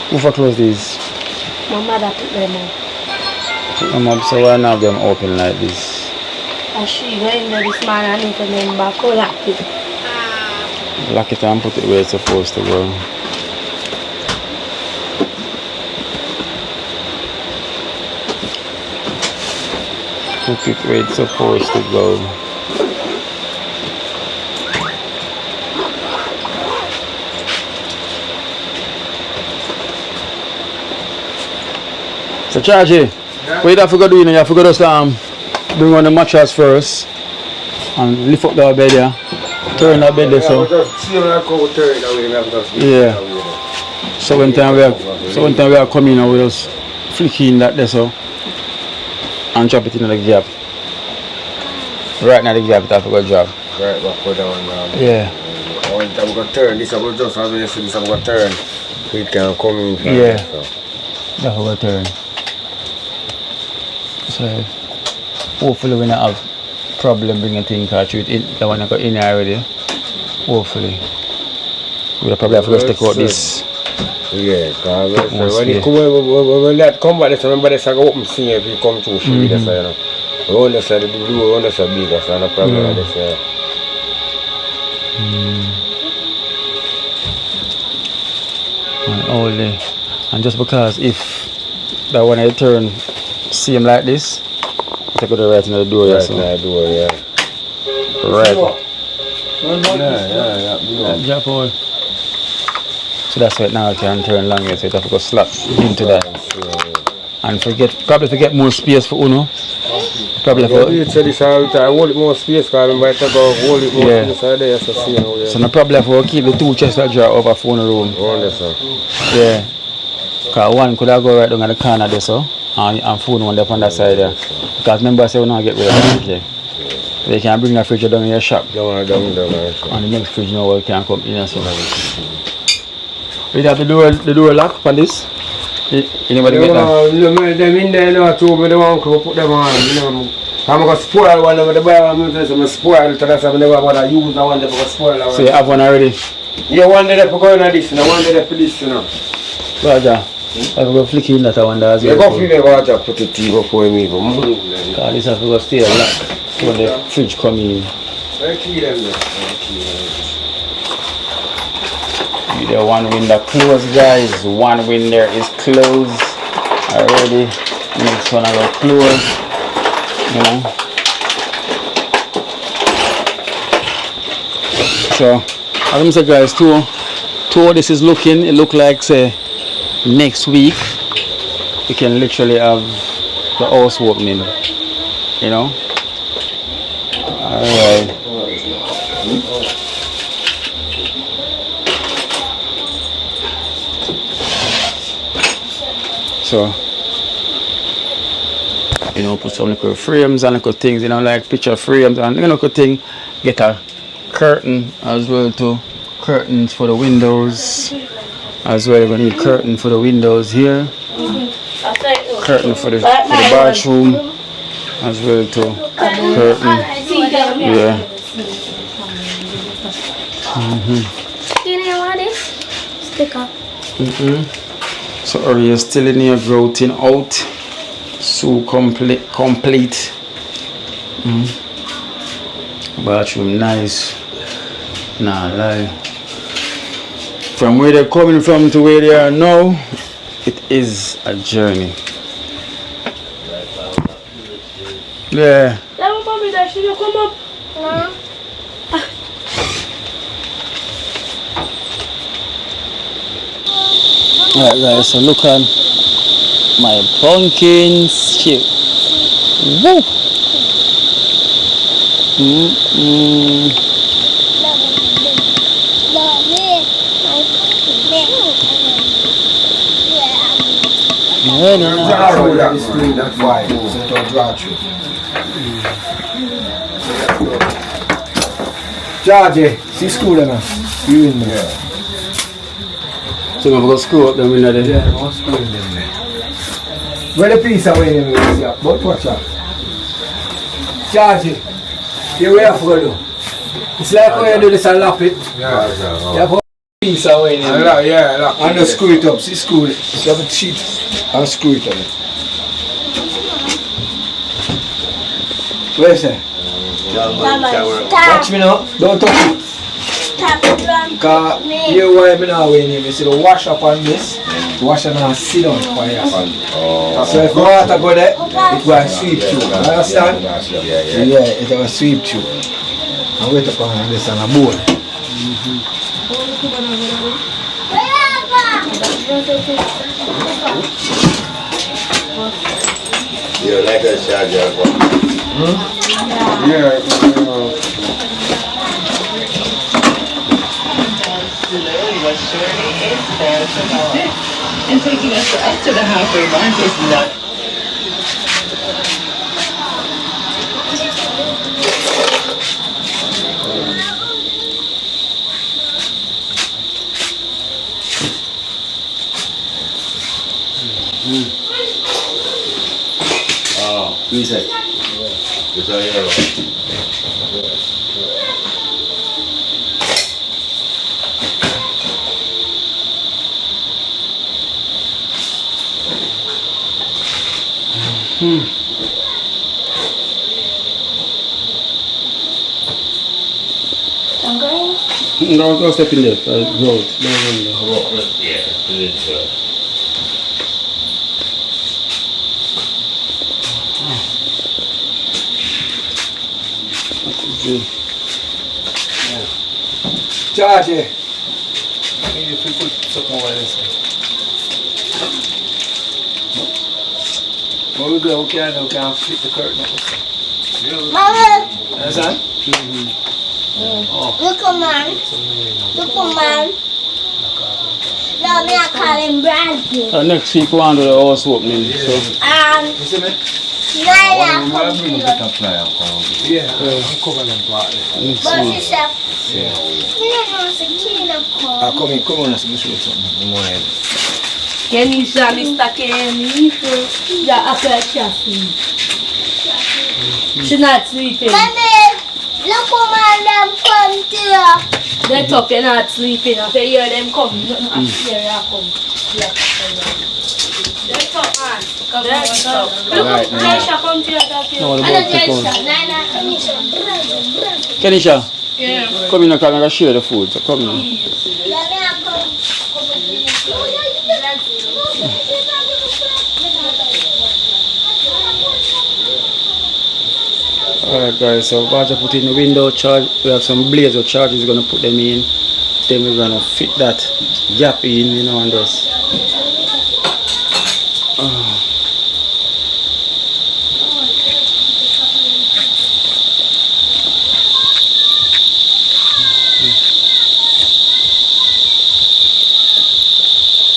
Who for clothes these? My mother put them on. Put them up so why not have them open like this? And she going there this man and open them back. Oh, lock it. Lock it and put it where it's supposed to go. put it where it's supposed to go. So Chargy, what you have to go do, you have to go just bring on the mattress first and lift up the bed here. Turn that bed there so. Yeah. So when time we are coming now, we just flick in that there so and drop it in the gap. Right now the gap it have to go drop. Right back go down now. Yeah. When time we go turn, this will just as you see this will go turn. It can come in. Yeah. That will go turn. So hopefully we don't have problem bringing things to it in the one that got in here already. Hopefully. We'll probably have to just take out this. Yeah, because when that come back, remember this I go open see if you come through free this you know. We understand the blue, we understand bigger, so no problem with this. And just because if that one I turn same like this, I go right in the door. Right in the door, yeah. Right. Yeah. Drop all. So that's why now I can turn longer, so it have to go slap into that. And probably forget more space for Uno. Probably for you say this all the time, hold it more space because I might go hold it more inside there so see how So no problem for keep the two chests that draw over for the room. Yeah. Because one could have go right down at the corner there so and phone one there on that side there. Because remember I said we not get rid of it, okay. They can bring the fridge down in your shop. Down. And the next fridge now we can come in and so. We have the door lock on this. Anybody get that? No, them in there now too, but the one could put them on, you know. I'm going to spoil one of the boy, I'm going to spoil to that, I never want to use the one that will spoil one. So you have one already? Yeah, one that for going on this, and one that for this, you know. Roger, I will go flick in that one as well. You go flick the water, put the tea before me, but move. Because this have to go stay locked when the fridge come in. Where key them there? The one window closed, guys. One window is closed already. Next one I will close. You know. So as I said, guys, two this is looking. It look like say next week we can literally have the house opening. You know. All right. So, you know, put some little frames and little things, you know, like picture frames and you know, little thing. Get a curtain as well too. Curtains for the windows as well. We're gonna need curtain for the windows here. Curtain for the bathroom as well too. Curtain. Yeah. Sticker. So area still in here growing out. So complete. Bathroom nice. Nah lie. From where they're coming from to where they are now, it is a journey. Yeah. Come up. Right guys, so look on my pumpkin ship. Woo! Georgie, see school now. You in there? So I'm going to screw up them in there. Yeah, I'm going to screw them there. Where the piece away in there? But watch out. Georgie, here we have to go do. It's like when you do this and lap it. Yeah. You have to put a piece away in there. Yeah. And just screw it up. See, screw it. You have a sheet and screw it on it. Where is it? Watch me now. Don't touch it. Because here why I'm now when you see the wash up on this, the washer now sit on fire. So if water go there, it will sweep through. You understand? Yeah, it will sweep through. And wait upon this on a bowl. You like a charger? Yeah. And taking us up to the halfway mark is not. Oh, Music. it's a hero. No, step in there. Road. Yeah, it's Charge it. Maybe if we put something over this. When we go, we can flip the curtain up. Mama, Understand? look at man. Look at man. No, me I call him Bradley. Next week we want to do the house opening. So. You see me? Naya come I'm to you. Yeah, I'm covering them partly. But she said, me don't know if it's keen of come. Come on, let's show you something. Kenisha, Mr. Kenny, yeah, after Cassie. She's not sleeping. Mommy, look at man them come to you. They're tough, you're not sleeping. After you hear them come, you don't have to hear them come. They're tough, man. They're tough. Look at Kenisha come to you. No, the boat take on. Nana, Kenisha. Kenisha, Yeah. come in and come and share the food. So come in. Let me come. Alright guys, so we're going to put in the window charge. We have some blazer charges, we're going to put them in. Then we're going to fit that gap in, you know, and just.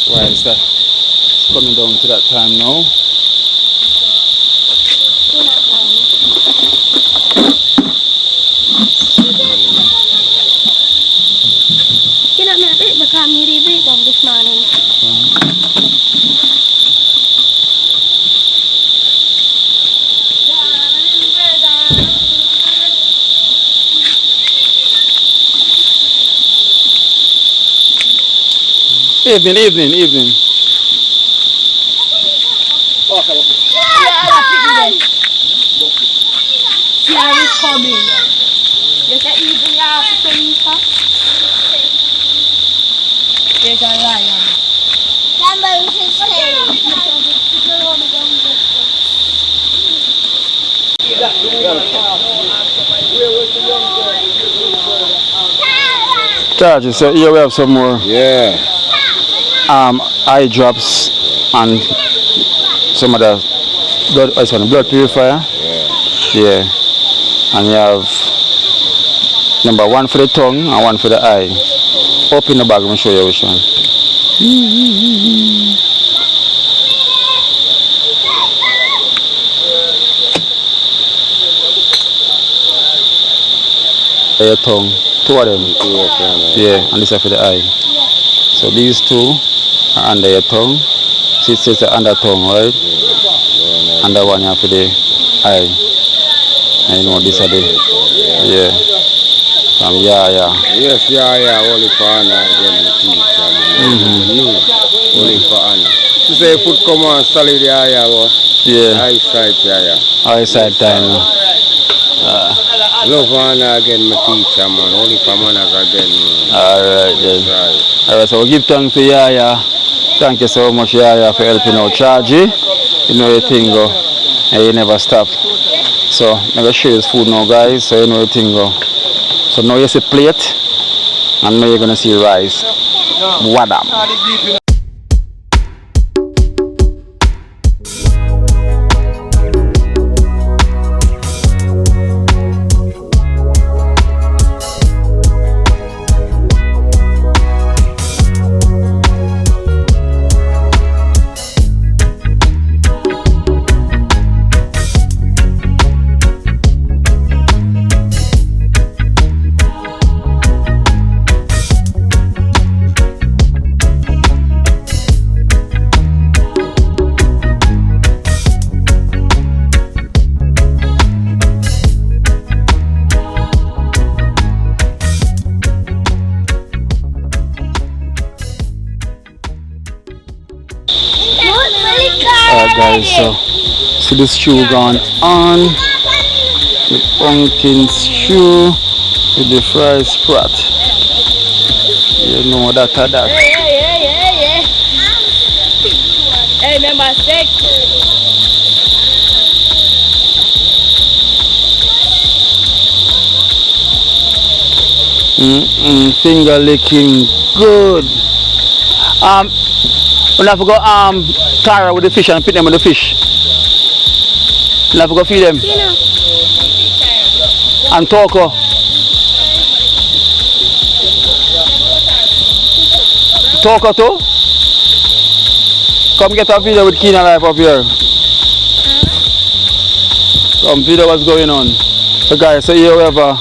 Why is that? It's coming down to that time now. You know, I break the car, me break down this morning. Evening. Yeah, it's coming. You say evening, you have to come. There's a lion. Somebody is scary. Charges, so here we have some more. Yeah. Eye drops and some of the blood purifier. Yeah. And you have number one for the tongue and one for the eye. Open the bag, let me show you which one. Your tongue, two of them. Yeah, and this is for the eye. So these two are under your tongue. See, it says the under tongue, right? And that one you have for the eye. And you know this are the, yeah. Yes, only for honor again, the teacher. Only for honor. You say foot come on solid, yeah. Eyesight, Eyesight time. Love honor again, my teacher, man. Only for manners again, man. Alright then. Right. Alright, so we give thanks to Yaya. Thank you so much, Yaya, for helping out Chargy. You know the thing go. And you never stop. So I'm gonna share this food now, guys, so you know the thing go. So now you see plate, and now you're gonna see rice. Wadam. Alright guys, so see the stew gone on. The pumpkin stew with the fried sprat. You know that. Yeah. Hey, remember steak? Finger licking good. We'll have to go Tara with the fish and put them with the fish. We'll have to go feed them. And Toko. Toko too? Come get a video with Kina Life up here. Some video what's going on. So guys, so here we have a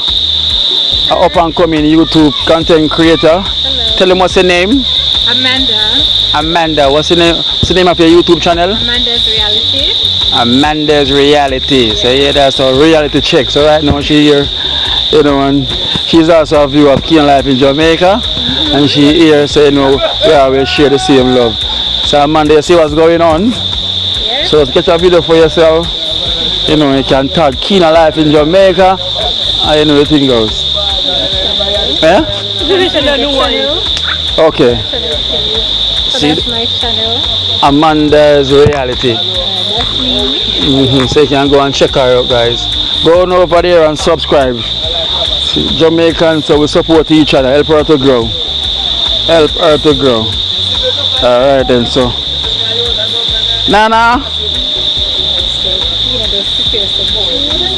up and coming YouTube content creator. Hello. Tell them what's your name? Amanda, what's the name of your YouTube channel? Amanda's Reality. Amanda's Reality. So yeah, that's a reality check. So right now she here, you know, and she's also a viewer of Keen Life in Jamaica. And she here, so you know, we always share the same love. So Amanda, you see what's going on? Yes. So get a video for yourself. You know, you can tag Keen Life in Jamaica. And you know the thing goes. Yeah? Okay. So that's my channel. Amanda's Reality. That's me. So you can go and check her out, guys. Go on over there and subscribe. Jamaicans, so we support each other. Help her to grow. Help her to grow. Alright then, so. Nana.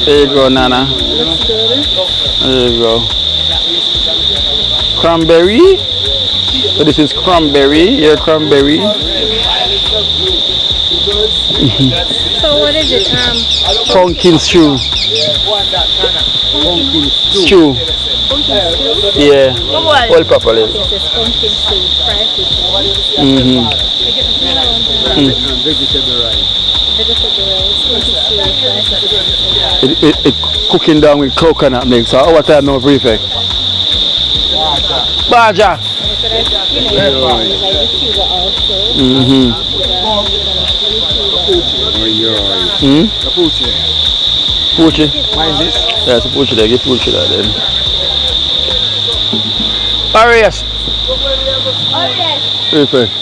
There you go, Nana. Looks good. There you go. Cranberry. So this is cranberry. Here, cranberry. So what is it? Pumpkin stew. Pumpkin Stew. Pumpkin stew? Yeah. All properly. Yes, it's pumpkin stew. Fried fish. Vegetable rice. Vegetable rice. Pumpkin stew. Fried fish. It cooking down with coconut milk. So our time now prefect. Baja. Pucci. Why is this? Yeah, it's a pucci there. Get pucci there then. Arias. Prefect.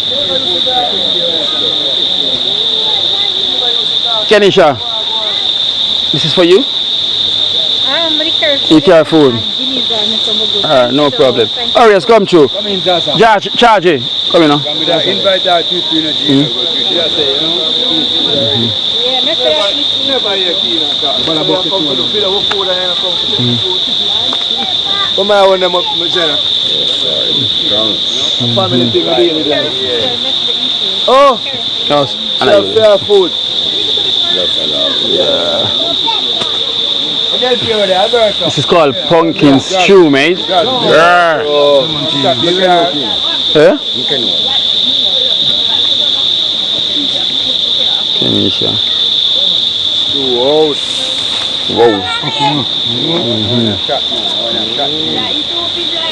Kenisha. This is for you? Be careful. Be careful. Alright, no problem. Arias, come through. Come in, Zaza. Charge it. Come in now. Invite our two to the gym. Come on, when I'm up, family thing oh, fair food. Yeah. This is called pumpkin stew, mate. Yeah. Yeah? Kenisha. Wow.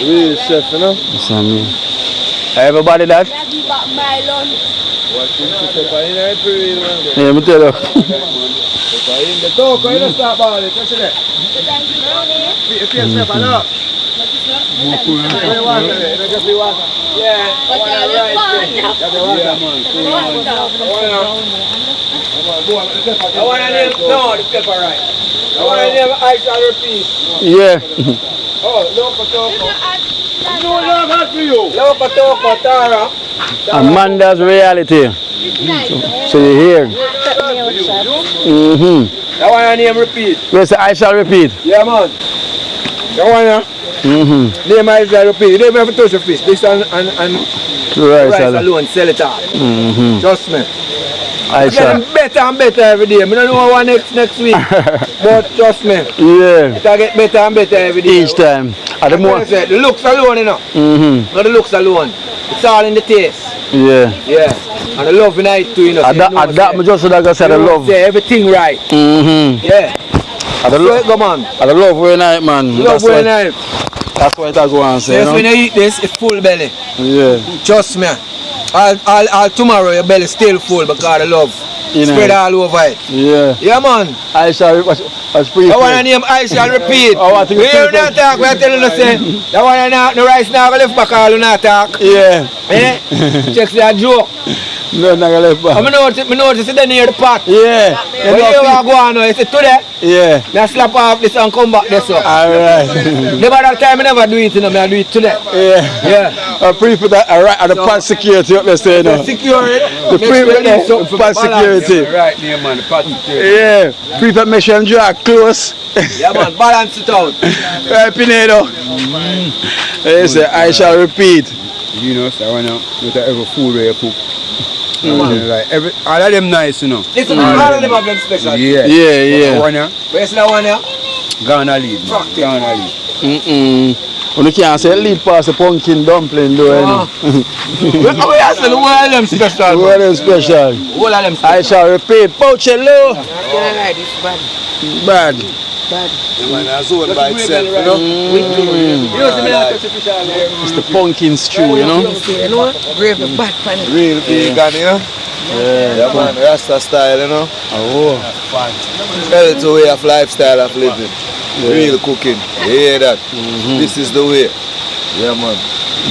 Real chef, you know? That's what I mean. Everybody that? Yeah, me tell you. The talk, you don't stop all it. What's that? the pepper right. I want to name I shall repeat. Yeah. Oh, local toko. No, not for you. Local toko, Tara. Amanda's reality. So you hear? That one your name repeat. Yes, I shall repeat. Yeah, man. That one, name I shall repeat. You don't have to touch your fish. This and rice alone, sell it out. Trust me. I shall. Getting better and better every day. I don't know what next week, but trust me. Yeah. It'll get better and better every day. Each time. At the more. The looks alone, you know. Not the looks alone. It's all in the taste. Yeah. Yeah. And the love in it too, you know. At that, me just like I said, the love. Say everything right. Yeah. At the love, come on. At the love way night, man. Love way night. That's what I go and say. Yes, when you eat this, it's full belly. Yeah. Trust me. All tomorrow your belly still full because of the love. Spread all over it. Yeah. Yeah, man. I shall repeat. I want to name I shall repeat. We hear that talk, we are telling us say, that one the rice now left back all in that talk. Yeah. Eh? Check that joke. No, not left back. I notice it near the pot. Yeah. When you go on now, you say today. Yeah. I slap off this and come back this up. Alright. Never that time I never do it, you know, I do it today. Yeah. Yeah. I pre-put that right at the pot security up there saying no. Security. The pre-put the pot security. Right there, man, the pot security. Yeah. Pre-put make sure I'm draw close. Yeah, man, balance it out. Right, Pinedo. Yes, I shall repeat. You know, so I want to every food where you cook. Like all of them nice, you know. Listen, all of them have them special. Yeah. Yeah. Where's that one here? Ghana lead. Ghana lead. When you can't say lead past the pumpkin dumpling though, you know. We are saying all of them special. All of them special. All of them special. I shall repeat. Pocello. It's bad. Bad. Man, that's all by itself, you know. It's the pumpkin stew, you know. Gravy bad pan. Real vegan, you know. Yeah, man, Rasta style, you know. Oh. It's a way of lifestyle of living. Real cooking. You hear that? This is the way. Yeah, man.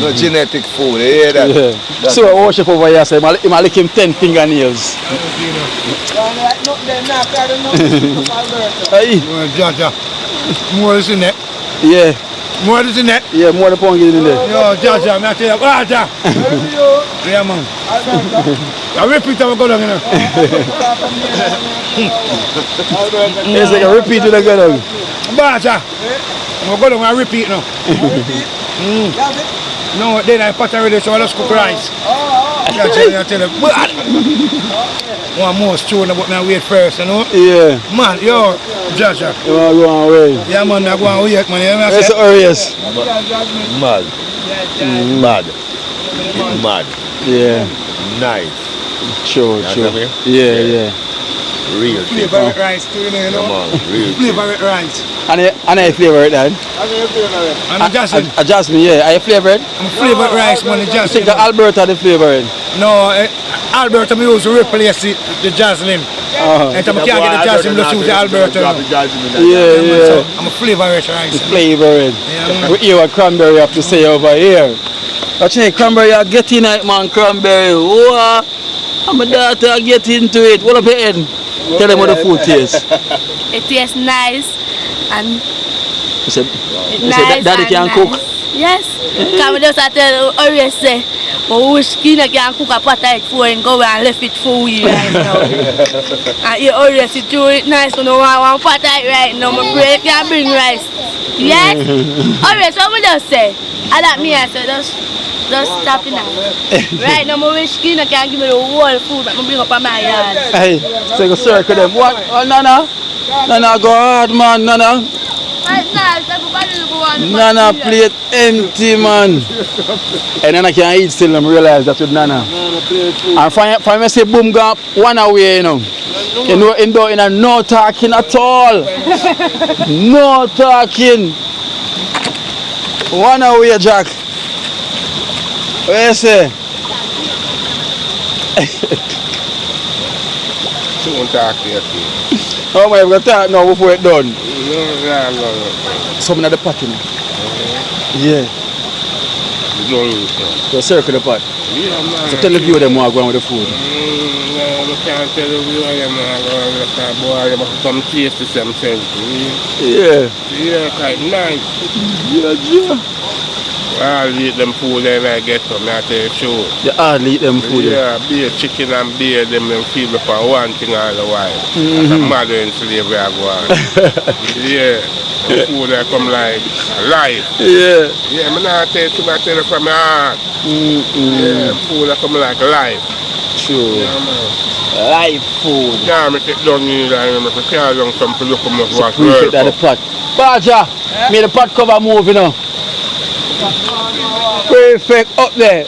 No genetic food. You hear that? Yeah. So I worship over here, so I lick him 10 fingernails. Hey. Jaja. More is in it. Yeah. More is in it. Yeah, more the pumpkin in there. Yo, Jaja, I tell you, Jaja. Yeah, man. I repeat I'm going to go. Yes, I can repeat it again. Jaja. I'm going to repeat now. No, then I put already, so I just cook rice. I tell you, one more stew, but now wait first, you know? Yeah. Man, yo, Jaja. You want to go away? Yeah, man, I go and wait, man. Yes, yes. Mad. Mad. Mad. Yeah. Nice. Sure. Yeah. Real flavor rice too, you know? Come on, real flavor rice. And I flavor it, Dad? I'm Jasmine. Jasmine, yeah. Are you flavor it? I'm flavor rice, man. You think the Alberta the flavor it? No, Alberta me use to replace the Jasmine. And I can't get the Jasmine, just use the Alberta. Yeah. So I'm a flavor rice. Flavor it. We hear what Cranberry have to say over here. Actually, Cranberry, I get in it, man, Cranberry. What? I'm a daughter, I get into it. What up your head? Tell them how the food tastes. It tastes nice and You said Daddy can cook? Yes. Can we just tell always say, but which skin can cook a pot of egg for and go and left it for you right now. And you always do it nice, so no one pot of egg right now. My break can bring rice. Yes? Always, what we just say? I like me, I say, just stop it now. Right now, my skin can give me the whole food that I bring up on my yard. Hey, so you go circle them. What? Oh, Nana, go hard, man, Nana. Nana plate empty, man. And then I can eat still and realize that's with Nana. And for me say boom gap one away, you know. You know, in a no talking at all. No talking. One away, Jack. What you say? Don't talk to you. Oh my, we're going to talk now before it's done. No. Something at the pot, you know. Yeah. So circle the pot. Yeah, man. So tell the viewer them what going with the food. No, I can't tell the viewer them what going with the boy. They must come taste themselves. Yeah. Yeah, quite nice. Yeah. I'll eat them food and I get some, I tell you true. You hardly eat them food. Yeah, beer, chicken and beer, them feed me for one thing all the while. As a mother in slavery I go on. Yeah. The food that come like life. Yeah. Yeah, I'm not tell you from my heart. Yeah, food that come like life. Sure. Yeah, man. Life food. Yeah, I take down here and I carry down some to look at my So appreciate that the pot. Baja, may the pot cover move, you know. Perfect up there.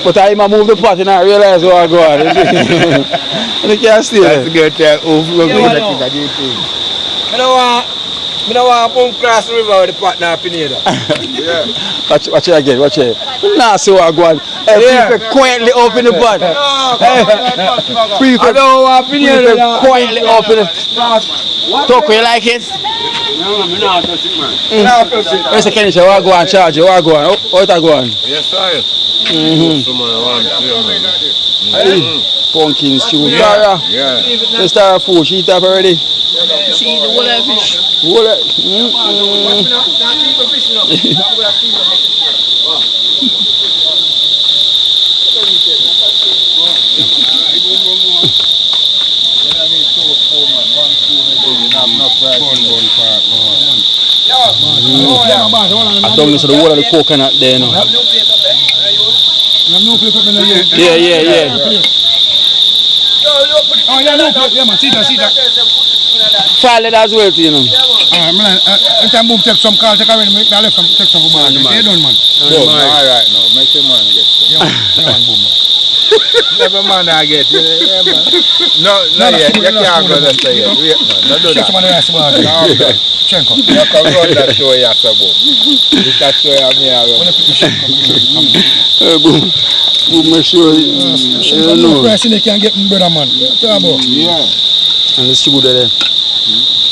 But I move the pot and I realize what I go on. And can't stay there. That's good to I don't want to pump across the river with the pot now, Pineda. Yeah. Watch it again, watch it. Nah, see what I go on. Prefect quietly open the pot. Prefect, I don't want Pineda quietly open the Toko, you like it? No, I'm not touching it, man. Where's the Kenisha? What I go on charge you? What I go on? What I go on? Yes, sir. Pumpkin stew. Tara. Yeah. Let's start food. She eat up already. She eat the whole of fish. Whole of I don't listen to the whole of the coconut there, no. Yeah. Oh, yeah, no, yeah, man, see that. File it as well, you know. Man, anytime boom take some call, take away, I left some, take some for man. You done, man. Boom, all right now, make the man get some. Yeah, man, boom, man. Never man I get it. Yeah, man. No, yet. You can't go that way yet. Wait, man. No, do that. Check some of the rest of the Chenko. You can run that show, yes, boom. This that show, I'm here. Boom, make sure you know. Price they can get brother, man. Yeah. And the sugar there.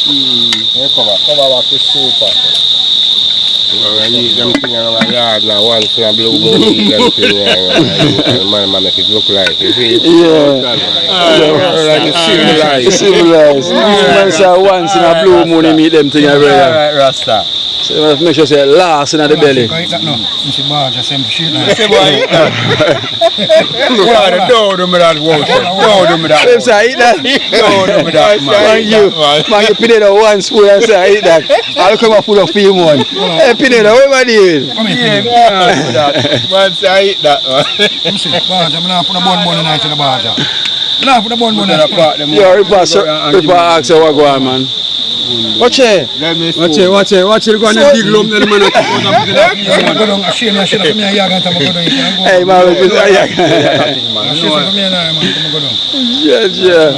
Yeah, come back to super. I eat them things around my yard now. Once in a blue moon, eat them things and man make it look like it. Yeah. Like it's civilized. Civilized. Man say once in a blue moon, you meet them things every year. Alright, Rasta. So you make sure say last in the belly. I eat that now. You see, bar just same shit now. Say boy, eat that. Don't do me that, Walter. Don't do me that. Them say I eat that. Don't do me that, man. Man, you Pineda one spoon and say I eat that. I'll come up full of film one. Hey Pineda, what am I doing? Come Yeah, here, man, say I eat that, man. Let me see, bar, I'm going to put a bun tonight in the bar. No, put a bun in the pot. Yeah, Ripper ask you what go on, man. Watch it. Watch it. Go on and dig lump then, man. Go down, I shame you, I should have come here, I'm going to go down. Hey, man, it's I should have come here now, man, I'm going to go down. Yeah.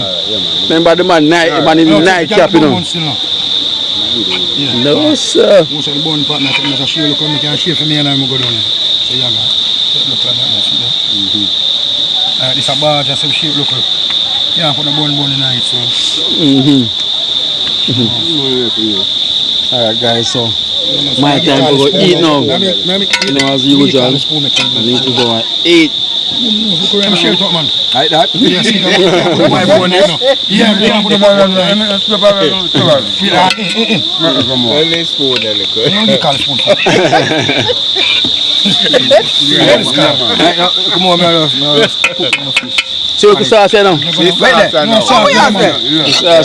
Remember the man in night cap, you know. No, sir. Most of the bun partner, I think, shave, look, I can shave for me and I'm going to go down. So, yeah, look like that, see that? This is a bar, just some shape, look. Yeah, put the bun tonight, so. Alright guys, so my time to go eat now. You know, as usual, I need to go and eat. I'm sure talk, man. Like that? Yes, yeah, put the bun Come on, man. So you can start saying now? Right there. No, Start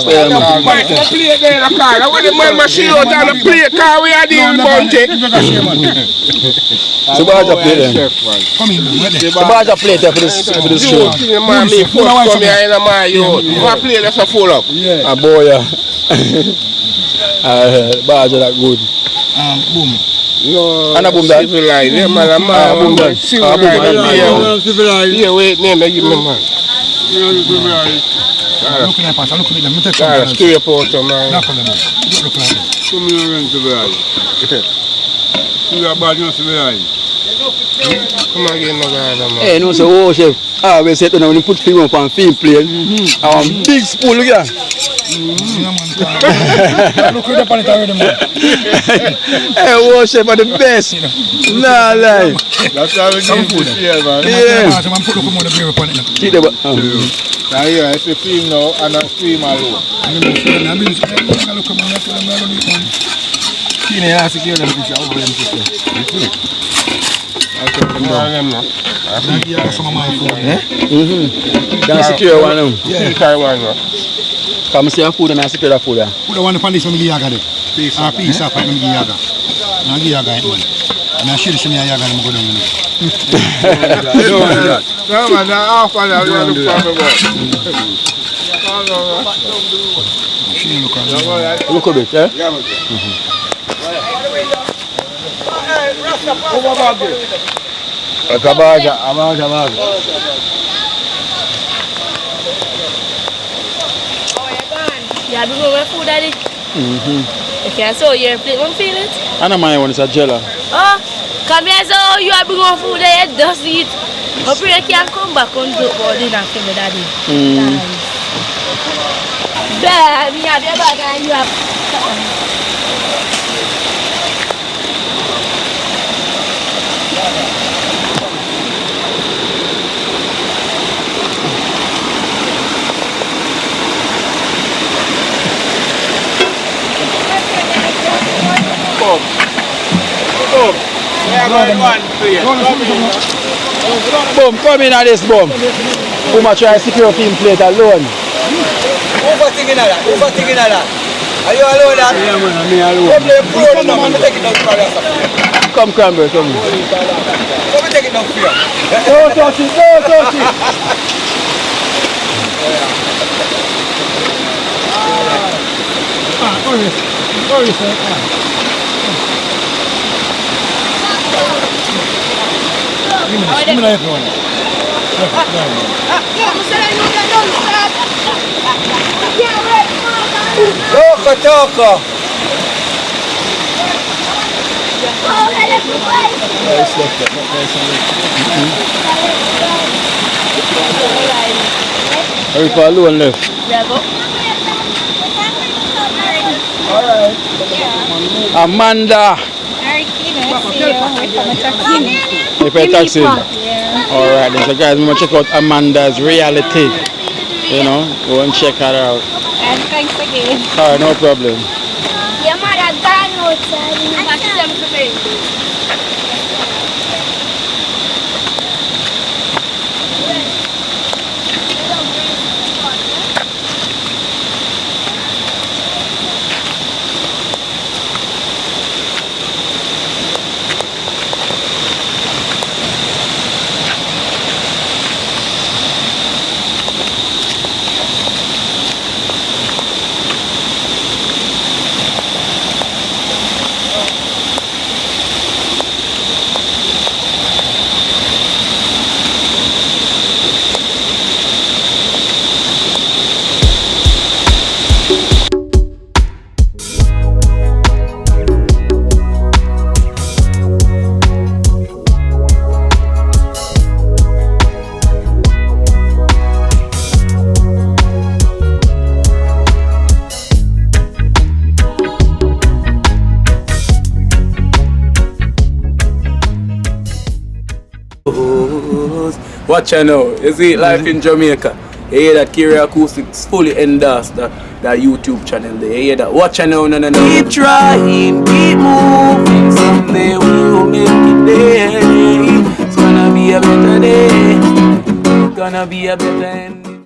there, man. The plate there in the car. I want the man machine out on the plate car we are dealing with. So Baja plate then. Come in, So Baja plate there for this show. Man, me first come here in my youth. What plate that's a full up? A boy, yeah. Baja that good. Boom. No, and a boom that. Civilized. Yeah, man, boom that. Civilized. Yeah, wait, name me, give me, man. Look at that, look at them. Screw your porter, man. Look at them. Look at them. Come here and civilized. You got bad, you civilized. Come again, no guy, man. Hey, no, so, oh, chef. We said when you put film up on film plane, big spoon, look at that. Yeah, man. Look at the pan it already, man. Hey, worship are the best. Nah, lie. That's how we Some give food. this year, man. Yeah. So I'm putting more the beer upon it. See the Now here, it's a film now and a stream alone. I'm going to look at them. You know, I secure them fish over them fish. Some of my food. Don't secure one of them. Yeah. Come see your food and I secure the food. Put the one upon this one, I give yaga there. Piece of it, I give yaga. I give yaga it, man. And I should have seen yaga and I'm going to No, man, half an hour, you look for me. Look a bit, eh? Yeah, man. Kabaja. Yeah, we go with food, daddy. Okay, so your plate won't feel it? I know my one is a jello. Oh, come here, so you are bringing food there, just eat. Hope you can come back and do all dinner for me, daddy. There, me have your bag and you have. Boom, come in at this boom. Who might try to secure film plate alone? Overthinking that. Are you alone that? Yeah, man, me alone. Let me take it down for you. Come, Cranberry, come. Let me take it down for you. Don't touch it. Give me that one. Toko. Hurry for alone left. Amanda. If I taxi. Alright then, so guys, we want to check out Amanda's reality. You know, go and check her out. And thanks again. Alright, no problem. Your mother gone outside. Watch out now, you see life in Jamaica. You hear that Kiri Acoustics fully endorsed that YouTube channel there. You hear that? Watch out now, no. Keep trying, keep moving. Someday we'll make it there. It's gonna be a better day. Gonna be a better end.